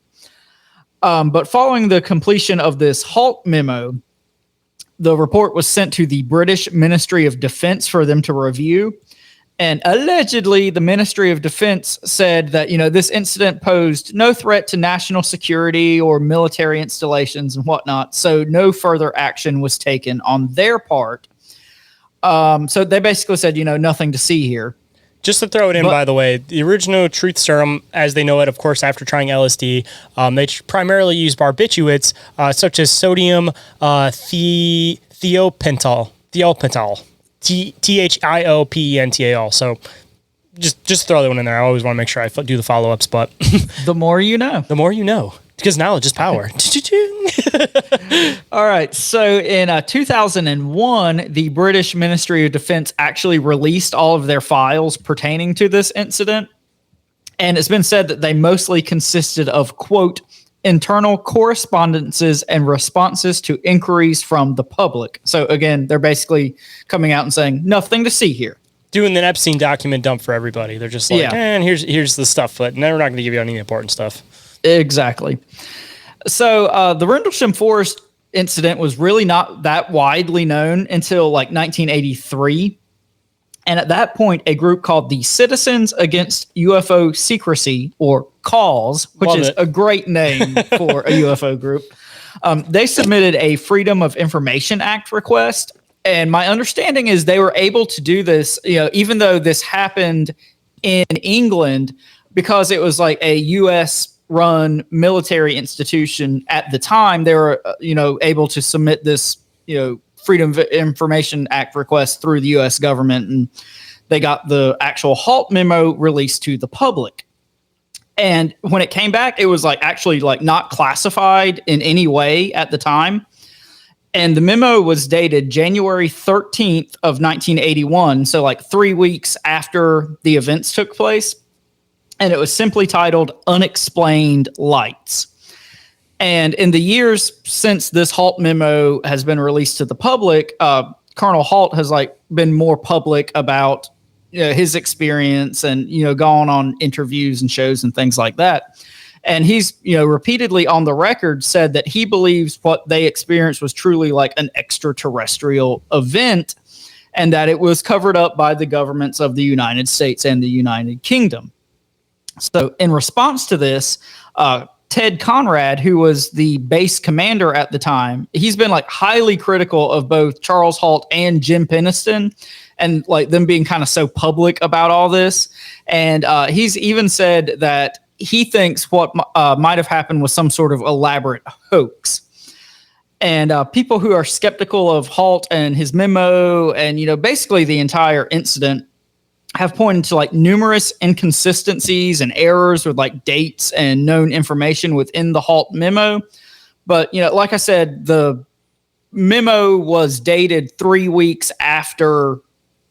But following the completion of this HALT memo, the report was sent to the British Ministry of Defense for them to review. And allegedly, the Ministry of Defense said that, this incident posed no threat to national security or military installations and whatnot. So no further action was taken on their part. So they basically said, nothing to see here. Just to throw it in, by the way, the original truth serum, as they know it, of course, after trying LSD, they primarily use barbiturates such as sodium thiopental, THIOPENTAL. So just throw that one in there. I always want to make sure I do the follow-ups, but the more you know. The more you know. Because knowledge is power. All right. So in 2001, the British Ministry of Defense actually released all of their files pertaining to this incident. And it's been said that they mostly consisted of, quote, internal correspondences and responses to inquiries from the public. So again, they're basically coming out and saying nothing to see here. Doing an Epstein document dump for everybody. They're just and here's the stuff, but we're not going to give you any important stuff. Exactly. So the Rendlesham Forest incident was really not that widely known until 1983. And at that point, a group called the Citizens Against UFO Secrecy, or CALS, which is a great name for a UFO group, they submitted a Freedom of Information Act request. And my understanding is they were able to do this, even though this happened in England, because it was a U.S. run military institution at the time. They were, able to submit this, Freedom of Information Act request through the U.S. government, and they got the actual HALT memo released to the public. And when it came back, it was actually not classified in any way at the time. And the memo was dated January 13th of 1981. So 3 weeks after the events took place. And it was simply titled Unexplained Lights. And in the years since this HALT memo has been released to the public, Colonel HALT has been more public about his experience and gone on interviews and shows and things like that. And he's repeatedly on the record said that he believes what they experienced was truly an extraterrestrial event, and that it was covered up by the governments of the United States and the United Kingdom. So in response to this, Ted Conrad, who was the base commander at the time, he's been like highly critical of both Charles HALT and Jim Peniston, and like them being kind of so public about all this. And he's even said that he thinks what might have happened was some sort of elaborate hoax. And people who are skeptical of HALT and his memo and, basically the entire incident have pointed to like numerous inconsistencies and errors with like dates and known information within the HALT memo. But, like I said, the memo was dated 3 weeks after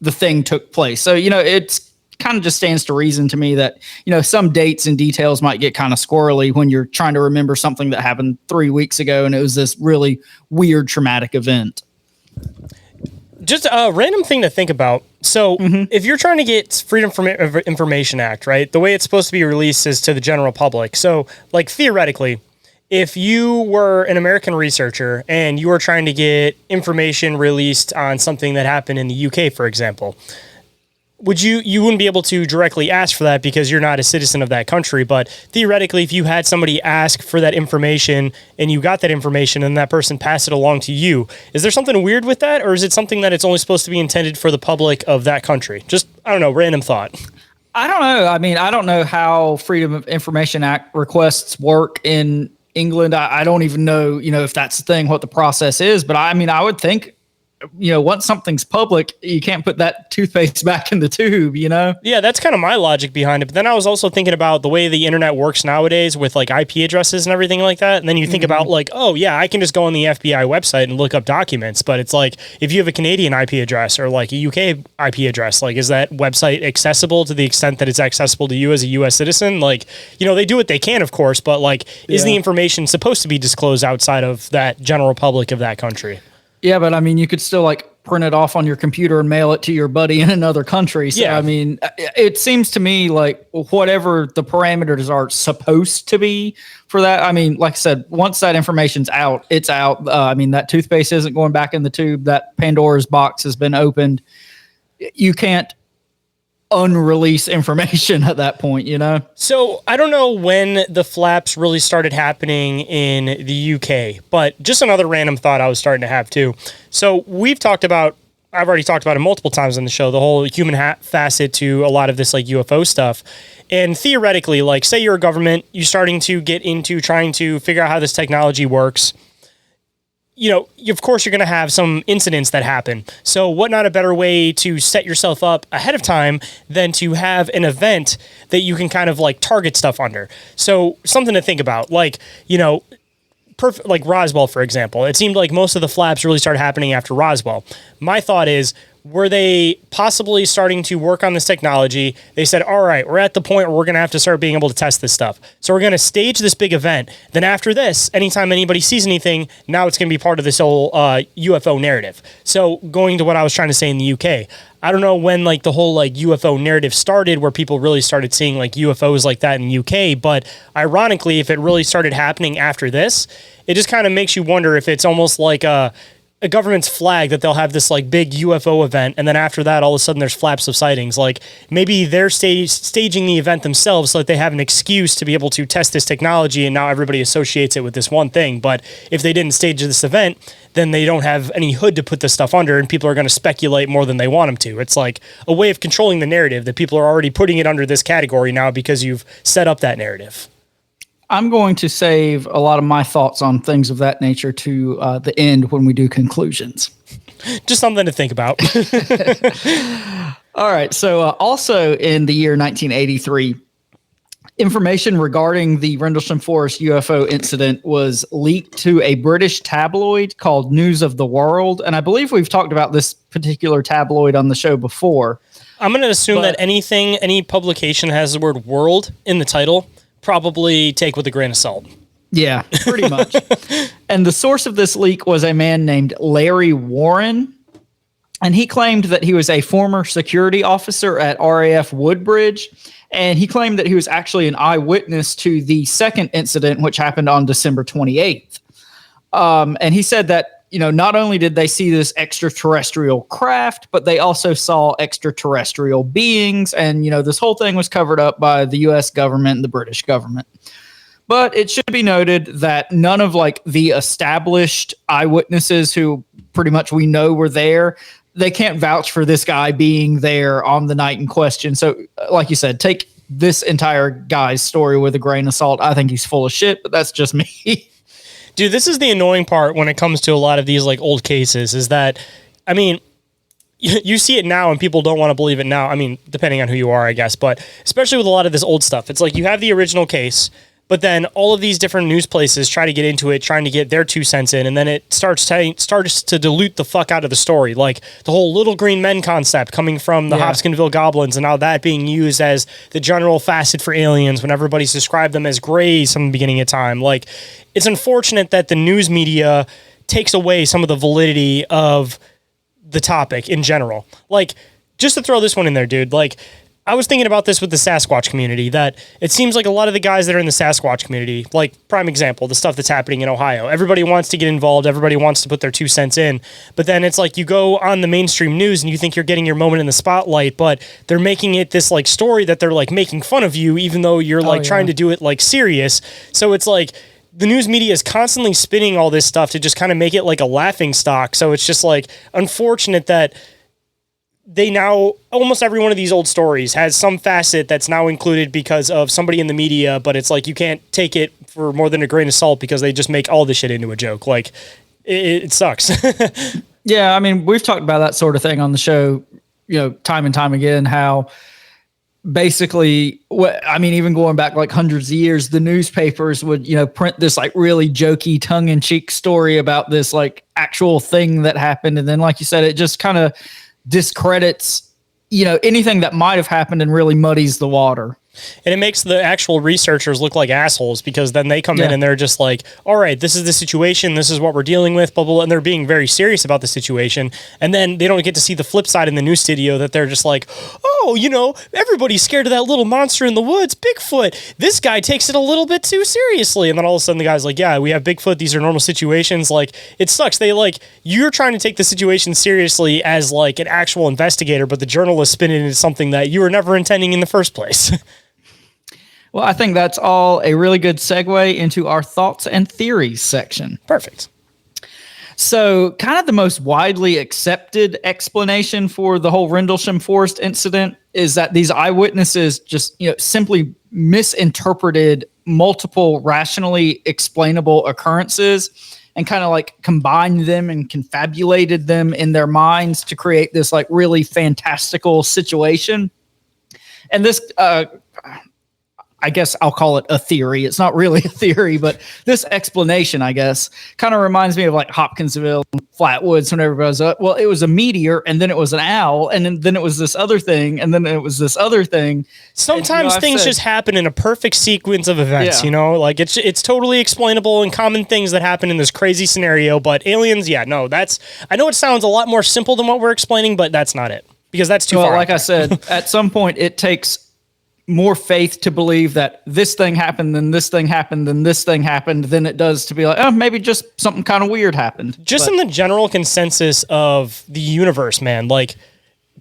the thing took place. So, it's kind of just stands to reason to me that, some dates and details might get kind of squirrely when you're trying to remember something that happened 3 weeks ago and it was this really weird traumatic event. Just a random thing to think about. So if you're trying to get Freedom of Information Act, right, the way it's supposed to be released is to the general public. So like theoretically, if you were an American researcher and you were trying to get information released on something that happened in the UK, for example, you wouldn't be able to directly ask for that because you're not a citizen of that country. But theoretically, if you had somebody ask for that information and you got that information and that person passed it along to you, is there something weird with that? Or is it something that it's only supposed to be intended for the public of that country? Just, I don't know, random thought. I don't know. I mean, I don't know how Freedom of Information Act requests work in England. I don't even know, if that's the thing, what the process is. But I mean, I would think, once something's public, you can't put that toothpaste back in the tube, Yeah, that's kind of my logic behind it. But then I was also thinking about the way the internet works nowadays with like IP addresses and everything like that. And then you think about like, oh yeah, I can just go on the FBI website and look up documents. But it's like, if you have a Canadian IP address or like a UK IP address, like is that website accessible to the extent that it's accessible to you as a US citizen? Like, they do what they can, of course, but like, is the information supposed to be disclosed outside of that general public of that country? Yeah, but I mean, you could still like print it off on your computer and mail it to your buddy in another country. So, I mean, it seems to me like whatever the parameters are supposed to be for that. I mean, like I said, once that information's out, it's out. I mean, that toothpaste isn't going back in the tube. That Pandora's box has been opened. You can't unrelease information at that point, So I don't know when the flaps really started happening in the UK, but just another random thought I was starting to have too. So I've already talked about it multiple times on the show, the whole human facet to a lot of this like UFO stuff. And theoretically, like say you're a government, you're starting to get into trying to figure out how this technology works. Of course, you're going to have some incidents that happen. So what not a better way to set yourself up ahead of time than to have an event that you can kind of like target stuff under. So something to think about, like, like Roswell, for example. It seemed like most of the flaps really started happening after Roswell. My thought is, were they possibly starting to work on this technology? They said, all right, we're at the point where we're going to have to start being able to test this stuff. So we're going to stage this big event. Then after this, anytime anybody sees anything, now it's going to be part of this whole UFO narrative. So going to what I was trying to say in the UK, I don't know when like the whole like UFO narrative started where people really started seeing like UFOs like that in the UK. But ironically, if it really started happening after this, it just kind of makes you wonder if it's almost like a government's flag that they'll have this like big UFO event, and then after that, all of a sudden there's flaps of sightings. Like maybe they're staging the event themselves so that they have an excuse to be able to test this technology, and now everybody associates it with this one thing. But if they didn't stage this event, then they don't have any hood to put this stuff under, and people are going to speculate more than they want them to. It's like a way of controlling the narrative that people are already putting it under this category now because you've set up that narrative. I'm going to save a lot of my thoughts on things of that nature to the end when we do conclusions. Just something to think about. All right. So also in the year 1983, information regarding the Rendlesham Forest UFO incident was leaked to a British tabloid called News of the World. And I believe we've talked about this particular tabloid on the show before. I'm going to assume that any publication has the word world in the title, probably take with a grain of salt. Yeah, pretty much. And the source of this leak was a man named Larry Warren. And he claimed that he was a former security officer at RAF Woodbridge. And he claimed that he was actually an eyewitness to the second incident, which happened on December 28th. And he said that, not only did they see this extraterrestrial craft, but they also saw extraterrestrial beings. And, this whole thing was covered up by the U.S. government and the British government. But it should be noted that none of like the established eyewitnesses who pretty much we know were there, they can't vouch for this guy being there on the night in question. So like you said, take this entire guy's story with a grain of salt. I think he's full of shit, but that's just me. Dude, this is the annoying part when it comes to a lot of these like old cases is that, I mean, you see it now and people don't want to believe it now. I mean, depending on who you are, I guess, but especially with a lot of this old stuff, it's like you have the original case, but then all of these different news places try to get into it, trying to get their 2 cents in, and then it starts to dilute the fuck out of the story. Like the whole little green men concept coming from the Hopkinsville goblins, and now that being used as the general facet for aliens when everybody's described them as grays from the beginning of time. Like, it's unfortunate that the news media takes away some of the validity of the topic in general. Like, just to throw this one in there, dude, like, I was thinking about this with the Sasquatch community, that it seems like a lot of the guys that are in the Sasquatch community, like prime example, the stuff that's happening in Ohio, everybody wants to get involved, everybody wants to put their 2 cents in, but then it's like you go on the mainstream news and you think you're getting your moment in the spotlight, but they're making it this like story that they're like making fun of you, even though you're trying to do it like serious. So it's like the news media is constantly spinning all this stuff to just kind of make it like a laughing stock. So it's just like unfortunate that they now, almost every one of these old stories has some facet that's now included because of somebody in the media, but it's like you can't take it for more than a grain of salt because they just make all this shit into a joke. Like, it sucks. Yeah, I mean, we've talked about that sort of thing on the show, you know, time and time again, how basically, I mean, even going back like hundreds of years, the newspapers would, you know, print this like really jokey tongue-in-cheek story about this like actual thing that happened. And then, like you said, it just kind of discredits, you know, anything that might have happened and really muddies the water. And it makes the actual researchers look like assholes because then they come in and they're just like, all right, this is the situation. This is what we're dealing with, blah, blah, blah. And they're being very serious about the situation. And then they don't get to see the flip side in the news studio that they're just like, oh, you know, everybody's scared of that little monster in the woods, Bigfoot. This guy takes it a little bit too seriously. And then all of a sudden the guy's like, yeah, we have Bigfoot. These are normal situations. Like, it sucks. They like, you're trying to take the situation seriously as like an actual investigator, but the journalist spin it into something that you were never intending in the first place. Well, I think that's all a really good segue into our thoughts and theories section. Perfect. So kind of the most widely accepted explanation for the whole Rendlesham Forest incident is that these eyewitnesses just, you know, simply misinterpreted multiple rationally explainable occurrences and kind of like combined them and confabulated them in their minds to create this like really fantastical situation. And this, I guess I'll call it a theory. It's not really a theory, but this explanation, I guess, kind of reminds me of like Hopkinsville, Flatwoods, when everybody was well, it was a meteor, and then it was an owl, and then it was this other thing, and then it was this other thing. Sometimes things just happen in a perfect sequence of events, you know? Like, it's totally explainable and common things that happen in this crazy scenario, but aliens, I know it sounds a lot more simple than what we're explaining, but that's not it, because that's too far. Like I said, at some point, it takes more faith to believe that this thing happened, then this thing happened, then this thing happened, than it does to be like, oh, maybe just something kind of weird happened. Just in the general consensus of the universe, man, like,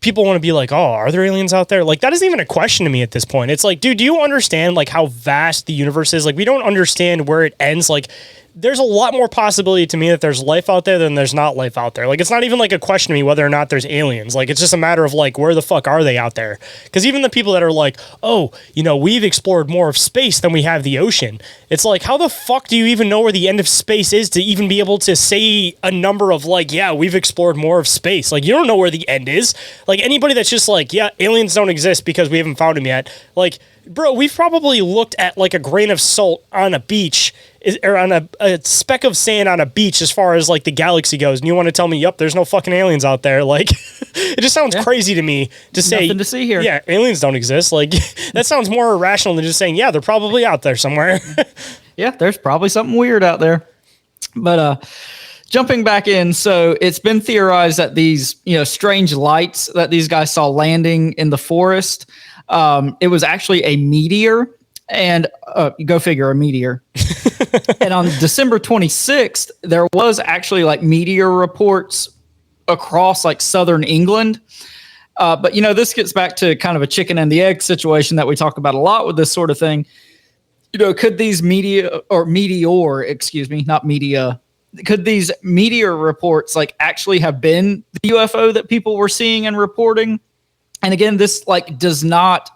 people want to be like, oh, are there aliens out there? Like, that isn't even a question to me at this point. It's like, dude, do you understand, like, how vast the universe is? Like, we don't understand where it ends. Like, there's a lot more possibility to me that there's life out there than there's not life out there. Like, it's not even like a question to me whether or not there's aliens. Like, it's just a matter of like, where the fuck are they out there? Because even the people that are like, oh, you know, we've explored more of space than we have the ocean. It's like, how the fuck do you even know where the end of space is to even be able to say a number of like, yeah, we've explored more of space? Like, you don't know where the end is. Like, anybody that's just like, yeah, aliens don't exist because we haven't found them yet. Like, bro, we've probably looked at like a grain of salt on a beach or on a speck of sand on a beach as far as like the galaxy goes. And you want to tell me, yep, there's no fucking aliens out there. Like, it just sounds crazy to me to say, nothing to see here. Yeah, aliens don't exist. Like, that sounds more irrational than just saying, yeah, they're probably out there somewhere. Yeah, there's probably something weird out there. But, jumping back in, so it's been theorized that these, you know, strange lights that these guys saw landing in the forest, it was actually a meteor, and go figure, a meteor. And on December 26th, there was actually like meteor reports across like southern England. But, you know, this gets back to kind of a chicken and the egg situation that we talk about a lot with this sort of thing. could these could these meteor reports like actually have been the UFO that people were seeing and reporting? And again, this like does not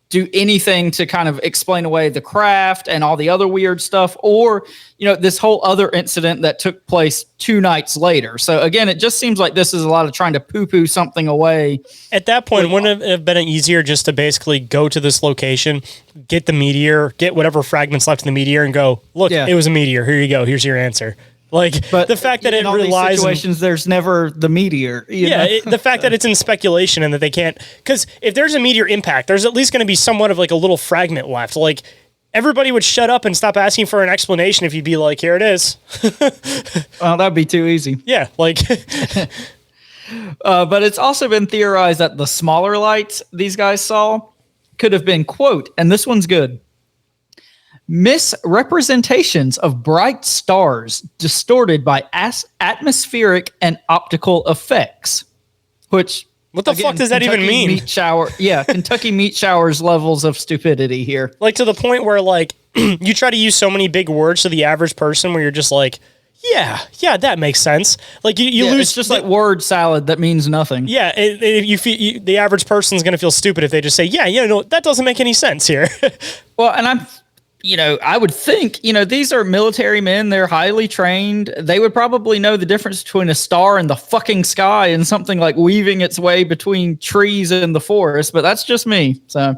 do anything to kind of explain away the craft and all the other weird stuff, or, this whole other incident that took place 2 nights later. So again, it just seems like this is a lot of trying to poo-poo something away. At that point, wouldn't it have been easier just to basically go to this location, get the meteor, get whatever fragments left in the meteor, and go, look, It was a meteor. Here you go. Here's your answer. But the fact that it relies these situations, there's never the meteor. The fact that it's in speculation and that they can't, because if there's a meteor impact, there's at least going to be somewhat of like a little fragment left. Like everybody would shut up and stop asking for an explanation if you'd be like, here it is. Well, that'd be too easy. Yeah, but it's also been theorized that the smaller lights these guys saw could have been, quote, and this one's good, misrepresentations of bright stars distorted by atmospheric and optical effects, which what the fuck does that even mean? Kentucky meat showers levels of stupidity here. Like to the point where like you try to use so many big words to the average person where you're just like, yeah, that makes sense. Like you lose. It's just like word salad that means nothing. Yeah, the average person's going to feel stupid if they just say, that doesn't make any sense here. Well, and I would think, these are military men. They're highly trained. They would probably know the difference between a star in the fucking sky and something like weaving its way between trees in the forest. But that's just me. So,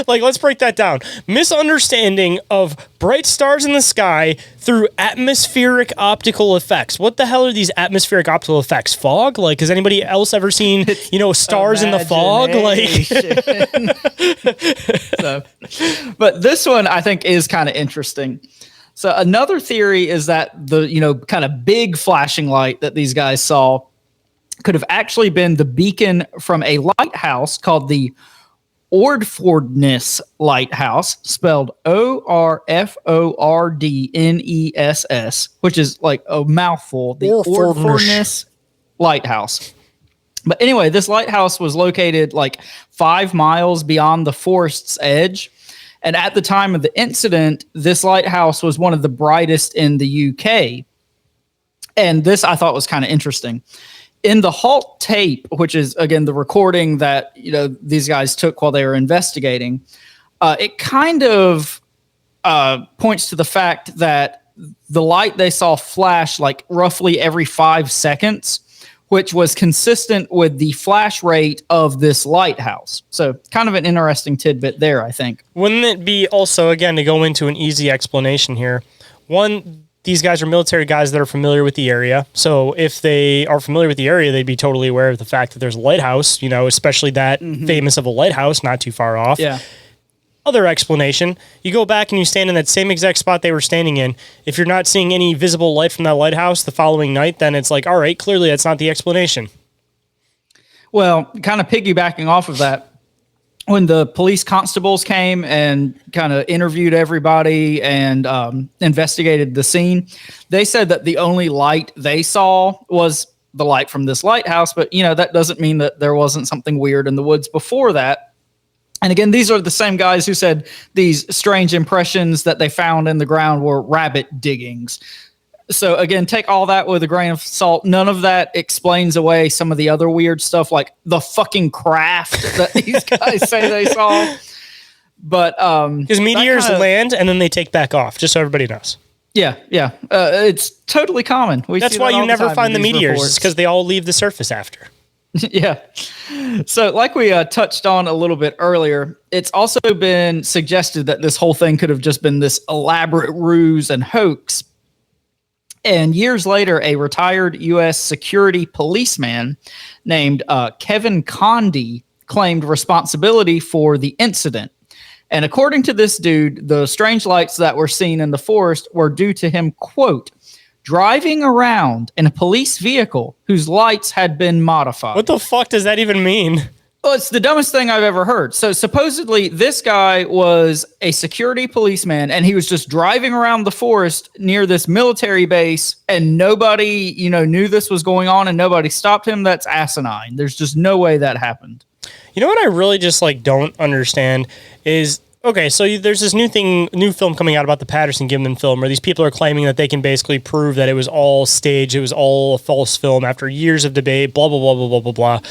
let's break that down. Misunderstanding of bright stars in the sky through atmospheric optical effects. What the hell are these atmospheric optical effects? Fog? Like, has anybody else ever seen, stars in the fog? But this one I think is kind of interesting. So another theory is that the, kind of big flashing light that these guys saw could have actually been the beacon from a lighthouse called the Ordfordness Lighthouse, spelled Orfordness, which is like a mouthful. The Ordfordness Lighthouse. But anyway, this lighthouse was located like 5 miles beyond the forest's edge. And at the time of the incident, this lighthouse was one of the brightest in the UK. And this I thought was kind of interesting. In the HALT tape, which is, again, the recording that these guys took while they were investigating, it kind of points to the fact that the light they saw flash like roughly every 5 seconds, which was consistent with the flash rate of this lighthouse. So kind of an interesting tidbit there, I think. Wouldn't it be also, again, to go into an easy explanation here, one, these guys are military guys that are familiar with the area. So if they are familiar with the area, they'd be totally aware of the fact that there's a lighthouse, especially that famous of a lighthouse, not too far off. Yeah. Other explanation, you go back and you stand in that same exact spot they were standing in. If you're not seeing any visible light from that lighthouse the following night, then it's like, all right, clearly that's not the explanation. Well, kind of piggybacking off of that, when the police constables came and kind of interviewed everybody and investigated the scene, they said that the only light they saw was the light from this lighthouse. But, that doesn't mean that there wasn't something weird in the woods before that. And again, these are the same guys who said these strange impressions that they found in the ground were rabbit diggings. So again, take all that with a grain of salt. None of that explains away some of the other weird stuff, like the fucking craft that these guys say they saw. But because meteors land and then they take back off, just so everybody knows. Yeah. It's totally common. That's why you never find the meteors, because they all leave the surface after. Yeah. So like we touched on a little bit earlier, it's also been suggested that this whole thing could have just been this elaborate ruse and hoax. And years later, a retired U.S. security policeman named Kevin Condy claimed responsibility for the incident. And according to this dude, the strange lights that were seen in the forest were due to him, quote, driving around in a police vehicle whose lights had been modified. What the fuck does that even mean? Well, it's the dumbest thing I've ever heard. So supposedly this guy was a security policeman and he was just driving around the forest near this military base and nobody, knew this was going on and nobody stopped him. That's asinine. There's just no way that happened. You know what I really just don't understand is okay, so there's this new film coming out about the Patterson-Gimlin film, where these people are claiming that they can basically prove that it was all staged, it was all a false film after years of debate, blah, blah, blah, blah, blah, blah, blah.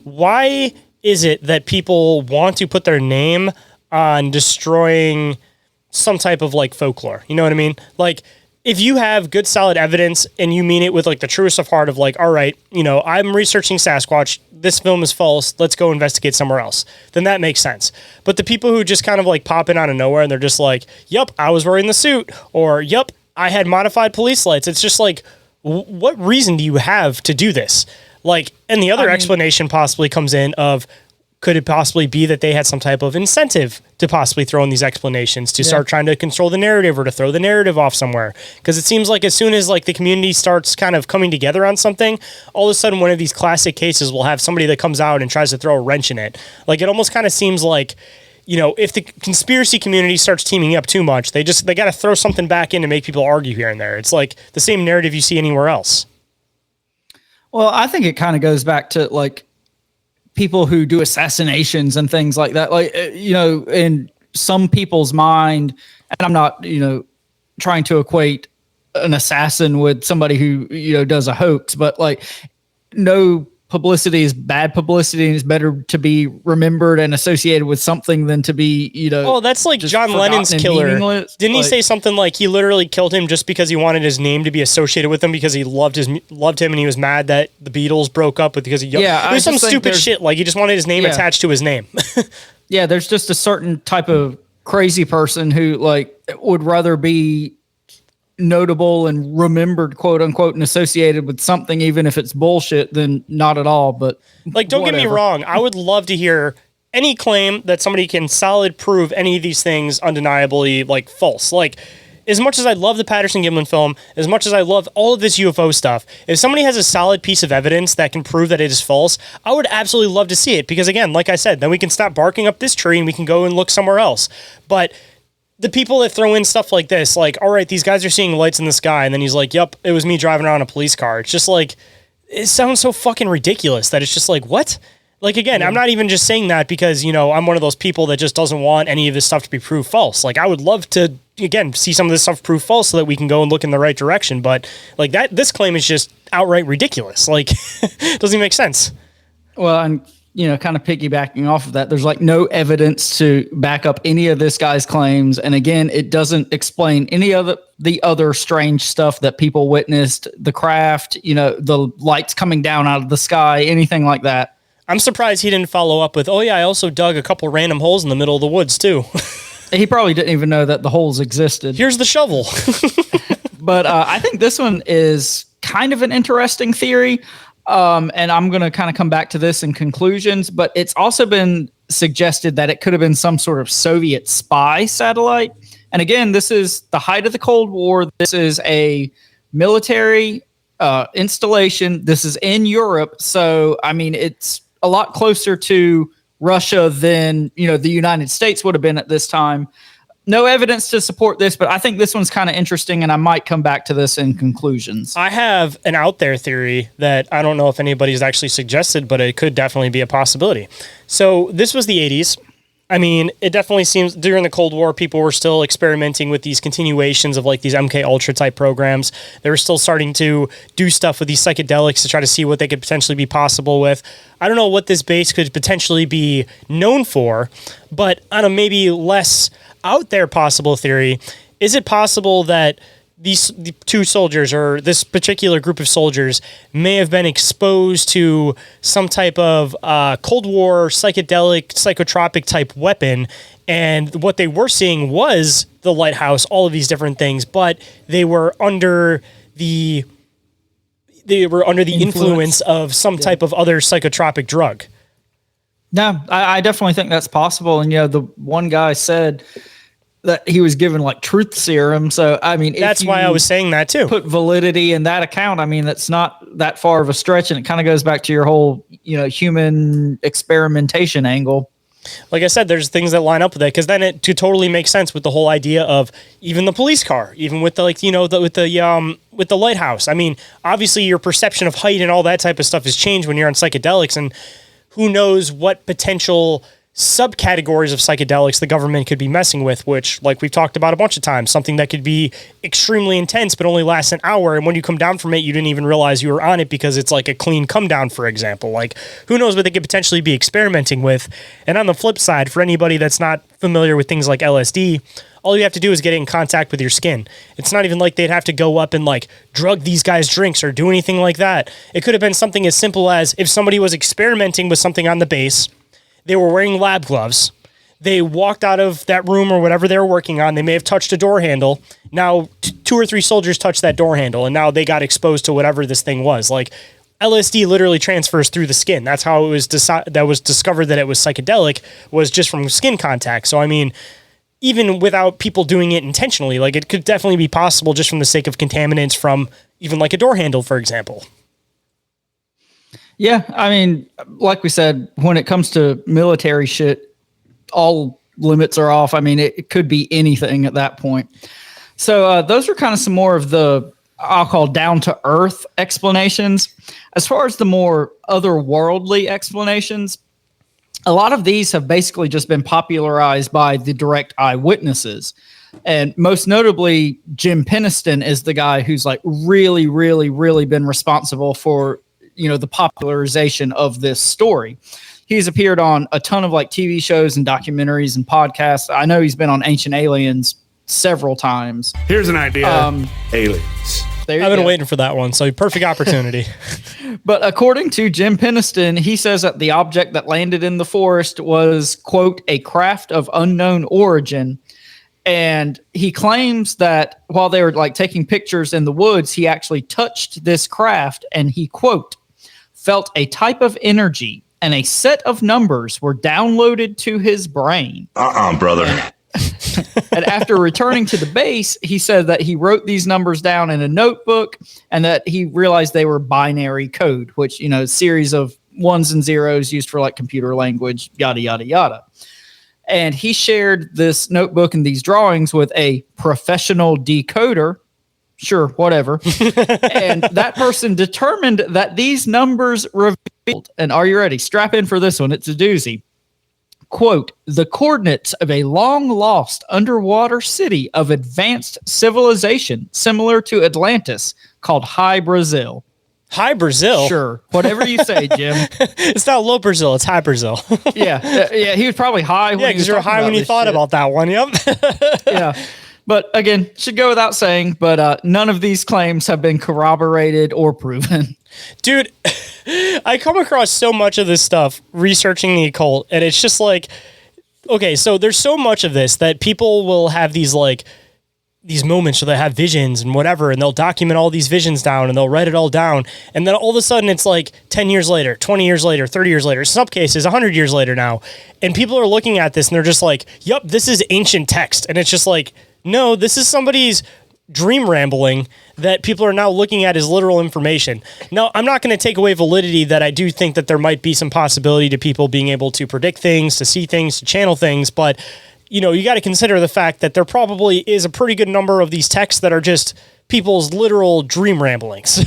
Why is it that people want to put their name on destroying some type of like folklore? You know what I mean? Like, if you have good solid evidence and you mean it with like the truest of heart of like, all right, you know, I'm researching Sasquatch, this film is false, let's go investigate somewhere else, then that makes sense. But the people who just kind of like pop in out of nowhere and they're just like, yup, I was wearing the suit, or yup, I had modified police lights. It's just like, what reason do you have to do this? Like, and the other explanation possibly comes in of, could it possibly be that they had some type of incentive to possibly throw in these explanations to start trying to control the narrative or to throw the narrative off somewhere? Because it seems like as soon as like the community starts kind of coming together on something, all of a sudden one of these classic cases will have somebody that comes out and tries to throw a wrench in it. Like, it almost kind of seems like, you know, if the conspiracy community starts teaming up too much, they got to throw something back in to make people argue here and there. It's like the same narrative you see anywhere else. Well, I think it kind of goes back to like people who do assassinations and things like that. Like, you know, in some people's mind, and I'm not, you know, trying to equate an assassin with somebody who, you know, does a hoax, but like, no publicity is bad publicity, and it's better to be remembered and associated with something than to be, you know. Oh, that's like John Lennon's killer. Didn't he say something like he literally killed him just because he wanted his name to be associated with him because he loved him and he was mad that the Beatles broke up because he it was some stupid shit, like he just wanted his name attached to his name. Yeah, there's just a certain type of crazy person who like would rather be notable and remembered, quote unquote, and associated with something, even if it's bullshit, than not at all. But like, don't get me wrong, I would love to hear any claim that somebody can solid prove any of these things undeniably like false. Like, as much as I love the Patterson-Gimlin film, as much as I love all of this UFO stuff, if somebody has a solid piece of evidence that can prove that it is false, I would absolutely love to see it, because again, like I said, then we can stop barking up this tree and we can go and look somewhere else. But the people that throw in stuff like this, like, all right, these guys are seeing lights in the sky, and then he's like, yep, it was me driving around a police car. It's just like, it sounds so fucking ridiculous that it's just like, what? Like, again, I'm not even just saying that because, you know, I'm one of those people that just doesn't want any of this stuff to be proved false. Like, I would love to, again, see some of this stuff proved false so that we can go and look in the right direction. But, like, this claim is just outright ridiculous. Like, it doesn't even make sense. Well, and, you know, kind of piggybacking off of that, there's like no evidence to back up any of this guy's claims. And again, it doesn't explain any of the other strange stuff that people witnessed, the craft, you know, the lights coming down out of the sky, anything like that. I'm surprised he didn't follow up with, oh yeah, I also dug a couple random holes in the middle of the woods too. He probably didn't even know that the holes existed. Here's the shovel. But I think this one is kind of an interesting theory. And I'm going to kind of come back to this in conclusions, but it's also been suggested that it could have been some sort of Soviet spy satellite. And again, this is the height of the Cold War. This is a military installation. This is in Europe. So, I mean, it's a lot closer to Russia than, you know, the United States would have been at this time. No evidence to support this, but I think this one's kind of interesting, and I might come back to this in conclusions. I have an out there theory that I don't know if anybody's actually suggested, but it could definitely be a possibility. So this was the 80s. I mean, it definitely seems during the Cold War, people were still experimenting with these continuations of like these MK Ultra type programs. They were still starting to do stuff with these psychedelics to try to see what they could potentially be possible with. I don't know what this base could potentially be known for, but on a maybe less out there possible theory, is it possible that the two soldiers or this particular group of soldiers may have been exposed to some type of Cold War psychedelic, psychotropic type weapon, and what they were seeing was the lighthouse, all of these different things, but they were under the influence of some type of other psychotropic drug. No, I definitely think that's possible. And, you know, the one guy said that he was given like truth serum. So, I mean, that's why I was saying that too. Put validity in that account. I mean, that's not that far of a stretch. And it kind of goes back to your whole, you know, human experimentation angle. Like I said, there's things that line up with that, because then it to totally make sense with the whole idea of even the police car, even with the, like, you know, with the lighthouse. I mean, obviously your perception of height and all that type of stuff has changed when you're on psychedelics, and who knows what potential subcategories of psychedelics the government could be messing with, which, like we've talked about a bunch of times, something that could be extremely intense but only lasts an hour, and when you come down from it, you didn't even realize you were on it because it's like a clean come down, for example. Like, who knows what they could potentially be experimenting with. And on the flip side, for anybody that's not familiar with things like LSD, all you have to do is get it in contact with your skin. It's not even like they'd have to go up and like drug these guys' drinks or do anything like that. It could have been something as simple as if somebody was experimenting with something on the base, they were wearing lab gloves, they walked out of that room or whatever they were working on, they may have touched a door handle. Now, 2 or 3 soldiers touched that door handle, and now they got exposed to whatever this thing was. Like, LSD literally transfers through the skin. That's how it was that was discovered that it was psychedelic, was just from skin contact. So, I mean, even without people doing it intentionally, like, it could definitely be possible just from the sake of contaminants from even like a door handle, for example. Yeah, I mean, like we said, when it comes to military shit, all limits are off. I mean, it could be anything at that point. So those are kind of some more of the, I'll call, down-to-earth explanations. As far as the more otherworldly explanations, a lot of these have basically just been popularized by the direct eyewitnesses. And most notably, Jim Peniston is the guy who's like really, really, really been responsible for, you know, the popularization of this story. He's appeared on a ton of like TV shows and documentaries and podcasts. I know he's been on Ancient Aliens several times. Here's an idea. Aliens. I've been waiting for that one, so perfect opportunity. But according to Jim Peniston, he says that the object that landed in the forest was, quote, a craft of unknown origin. And he claims that while they were like taking pictures in the woods, he actually touched this craft and he, quote, felt a type of energy and a set of numbers were downloaded to his brain. Brother. And after returning to the base, he said that he wrote these numbers down in a notebook and that he realized they were binary code, which, you know, a series of ones and zeros used for like computer language, yada, yada, yada. And he shared this notebook and these drawings with a professional decoder. Sure, whatever. And that person determined that these numbers revealed, and are you ready? Strap in for this one. It's a doozy. Quote, the coordinates of a long-lost underwater city of advanced civilization similar to Atlantis called High Brazil. High Brazil? Sure. Whatever you say, Jim. It's not low Brazil. It's high Brazil. Yeah, he was probably high. Yeah, because you were high when you thought about that one. Yep. Yeah. But again, should go without saying, but none of these claims have been corroborated or proven. Dude, I come across so much of this stuff researching the occult, and it's just like, okay, so there's so much of this that people will have these like these moments where they have visions and whatever, and they'll document all these visions down and they'll write it all down. And then all of a sudden it's like 10 years later, 20 years later, 30 years later, in some cases 100 years later now. And people are looking at this and they're just like, yep, this is ancient text. And it's just like, no, this is somebody's dream rambling that people are now looking at as literal information. Now, I'm not going to take away validity that I do think that there might be some possibility to people being able to predict things, to see things, to channel things, but you know, you got to consider the fact that there probably is a pretty good number of these texts that are just people's literal dream ramblings.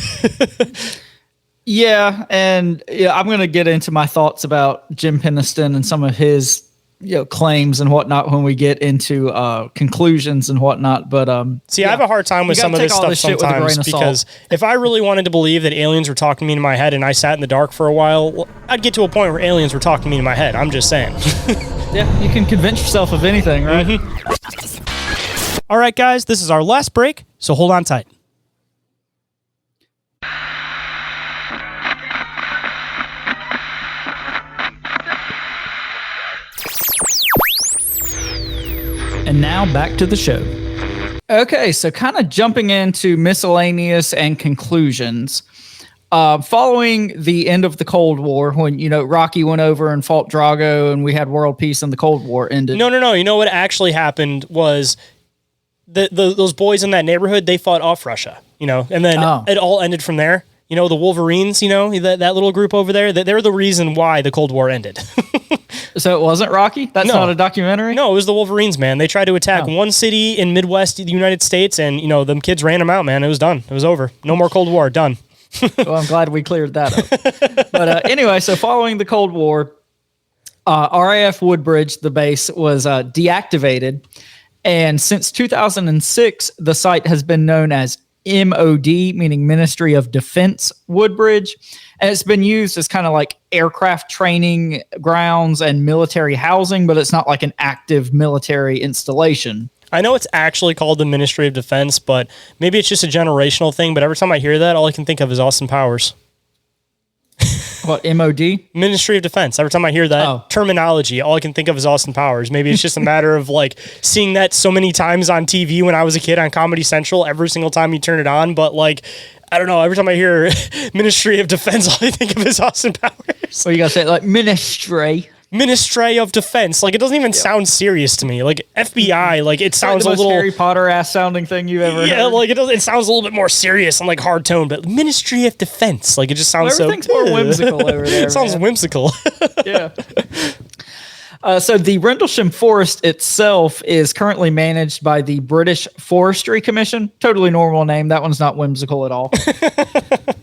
Yeah, and I'm going to get into my thoughts about Jim Peniston and some of his, you know, claims and whatnot when we get into conclusions and whatnot. But see, I have a hard time with some of this stuff sometimes because if I really wanted to believe that aliens were talking to me in my head and I sat in the dark for a while, I'd get to a point where aliens were talking to me in my head. I'm just saying. Yeah, you can convince yourself of anything, right? Mm-hmm. All right, guys, this is our last break, so hold on tight. And now back to the show. Okay, so kind of jumping into miscellaneous and conclusions. Following the end of the Cold War, when, you know, Rocky went over and fought Drago and we had world peace and the Cold War ended. No. You know what actually happened was those boys in that neighborhood, they fought off Russia, you know, and then it all ended from there. You know, the Wolverines, you know, that little group over there, they're the reason why the Cold War ended. So it wasn't Rocky? That's not a documentary? No, it was the Wolverines, man. They tried to attack one city in Midwest the United States, and, you know, them kids ran them out, man. It was done. It was over. No more Cold War. Done. Well, I'm glad we cleared that up. But anyway, so following the Cold War, RAF Woodbridge, the base, was deactivated. And since 2006, the site has been known as MOD, meaning Ministry of Defense Woodbridge. And it's been used as kind of like aircraft training grounds and military housing, but it's not like an active military installation. I know it's actually called the Ministry of Defense, but maybe it's just a generational thing. But every time I hear that, all I can think of is Austin Powers. What, MOD? Ministry of Defense. Every time I hear that terminology, all I can think of is Austin Powers. Maybe it's just a matter of like seeing that so many times on TV when I was a kid on Comedy Central, every single time you turn it on. But like, I don't know, every time I hear Ministry of Defense, all I think of is Austin Powers. Well, you gotta say it like Ministry of Defense. Like, it doesn't even sound serious to me. Like, FBI, like, it sounds like a little Harry Potter ass sounding thing you've ever heard. like, it sounds a little bit more serious and like hard tone, but Ministry of Defense, like, it just sounds everything's more whimsical over there. It sounds whimsical. Yeah. So the Rendlesham Forest itself is currently managed by the British Forestry Commission. Totally normal name. That one's not whimsical at all.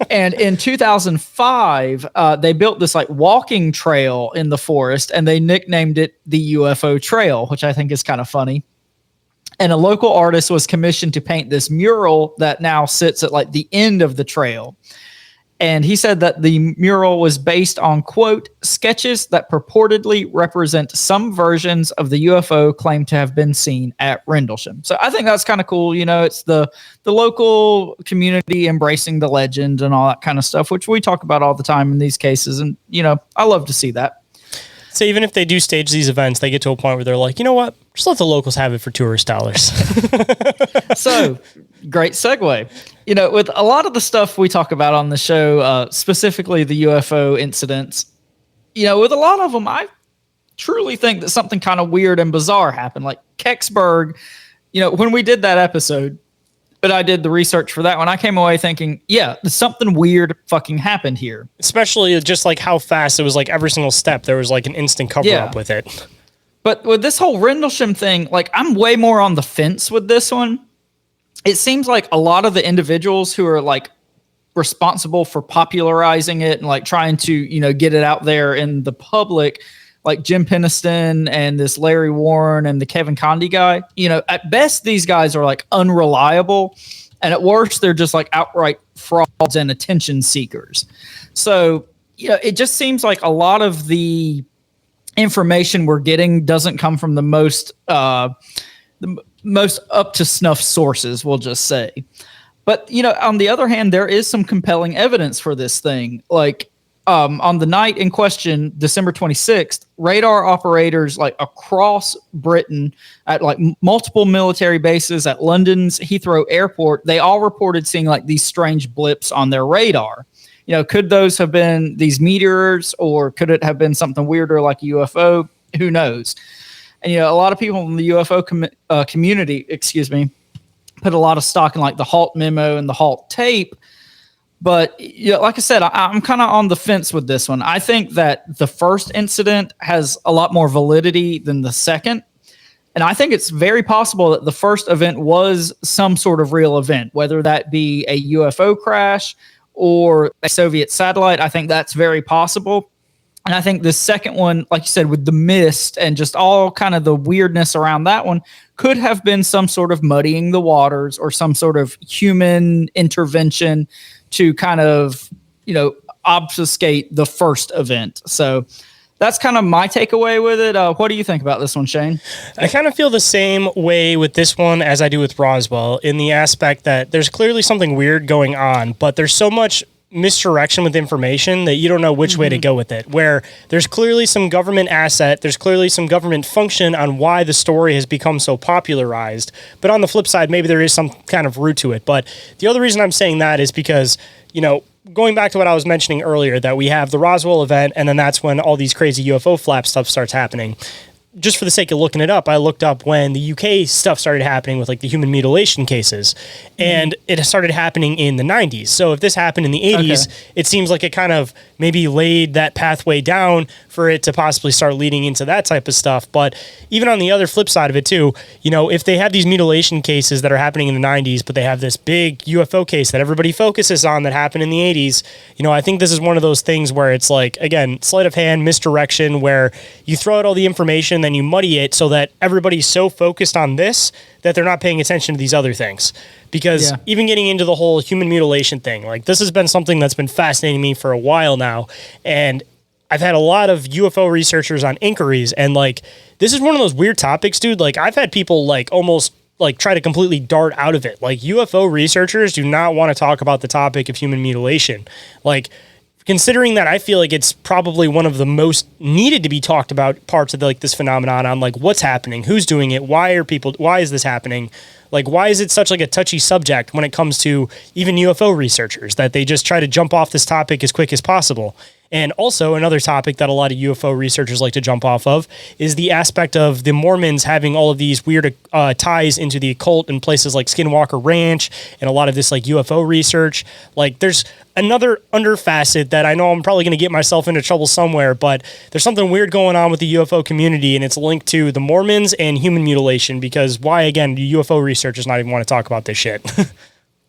And in 2005, they built this like walking trail in the forest, and they nicknamed it the UFO Trail, which I think is kind of funny. And a local artist was commissioned to paint this mural that now sits at like the end of the trail. And he said that the mural was based on, quote, sketches that purportedly represent some versions of the UFO claimed to have been seen at Rendlesham. So I think that's kind of cool. You know, it's the local community embracing the legend and all that kind of stuff, which we talk about all the time in these cases. And, you know, I love to see that. So even if they do stage these events, they get to a point where they're like, you know what? Just let the locals have it for tourist dollars. So, great segue. You know, with a lot of the stuff we talk about on the show, specifically the UFO incidents, you know, with a lot of them, I truly think that something kind of weird and bizarre happened. Like Kecksburg, you know, when we did that episode, but I did the research for that one, I came away thinking, yeah, something weird fucking happened here. Especially just like how fast it was, like every single step, there was like an instant cover up with it. But with this whole Rendlesham thing, like I'm way more on the fence with this one. It seems like a lot of the individuals who are like responsible for popularizing it and like trying to, you know, get it out there in the public, like Jim Peniston and this Larry Warren and the Kevin Conde guy, you know, at best, these guys are like unreliable. And at worst, they're just like outright frauds and attention seekers. So, you know, it just seems like a lot of the information we're getting doesn't come from the most up to snuff sources, we'll just say. But, you know, on the other hand, there is some compelling evidence for this thing. Like on the night in question, December 26th, radar operators like across Britain at like multiple military bases at London's Heathrow Airport, they all reported seeing like these strange blips on their radar. You know, could those have been these meteors, or could it have been something weirder like a UFO? Who knows? And, you know, a lot of people in the UFO community, put a lot of stock in like the HALT memo and the HALT tape. But, you know, like I said, I'm kind of on the fence with this one. I think that the first incident has a lot more validity than the second. And I think it's very possible that the first event was some sort of real event, whether that be a UFO crash or a Soviet satellite. I think that's very possible. And I think the second one, like you said, with the mist and just all kind of the weirdness around that one, could have been some sort of muddying the waters or some sort of human intervention to kind of, you know, obfuscate the first event. So that's kind of my takeaway with it. What do you think about this one, Shane? I kind of feel the same way with this one as I do with Roswell, in the aspect that there's clearly something weird going on, but there's so much misdirection with information that you don't know which way to go with it, where there's clearly some government asset, there's clearly some government function on why the story has become so popularized, but on the flip side, maybe there is some kind of root to it. But the other reason I'm saying that is because, you know, going back to what I was mentioning earlier, that we have the Roswell event, and then that's when all these crazy UFO flap stuff starts happening. Just for the sake of looking it up, I looked up when the UK stuff started happening with like the human mutilation cases, and it started happening in the 90s. So if this happened in the 80s, it seems like it kind of maybe laid that pathway down for it to possibly start leading into that type of stuff. But even on the other flip side of it too, you know, if they have these mutilation cases that are happening in the 90s, but they have this big UFO case that everybody focuses on that happened in the 80s, you know, I think this is one of those things where it's like, again, sleight of hand, misdirection, where you throw out all the information, then you muddy it so that everybody's so focused on this that they're not paying attention to these other things. Because even getting into the whole human mutilation thing, like this has been something that's been fascinating me for a while now. And I've had a lot of UFO researchers on inquiries, and like, this is one of those weird topics, dude. Like, I've had people like almost like try to completely dart out of it. Like, UFO researchers do not want to talk about the topic of human mutilation. Like, considering that, I feel like it's probably one of the most needed to be talked about parts of like this phenomenon on like what's happening, who's doing it, why is this happening? Like, why is it such like a touchy subject when it comes to even UFO researchers, that they just try to jump off this topic as quick as possible? And also another topic that a lot of UFO researchers like to jump off of is the aspect of the Mormons having all of these weird ties into the occult in places like Skinwalker Ranch and a lot of this like UFO research. Like, there's another underfacet that I know I'm probably going to get myself into trouble somewhere, but there's something weird going on with the UFO community, and it's linked to the Mormons and human mutilation. Because why, again, do UFO researchers not even want to talk about this shit?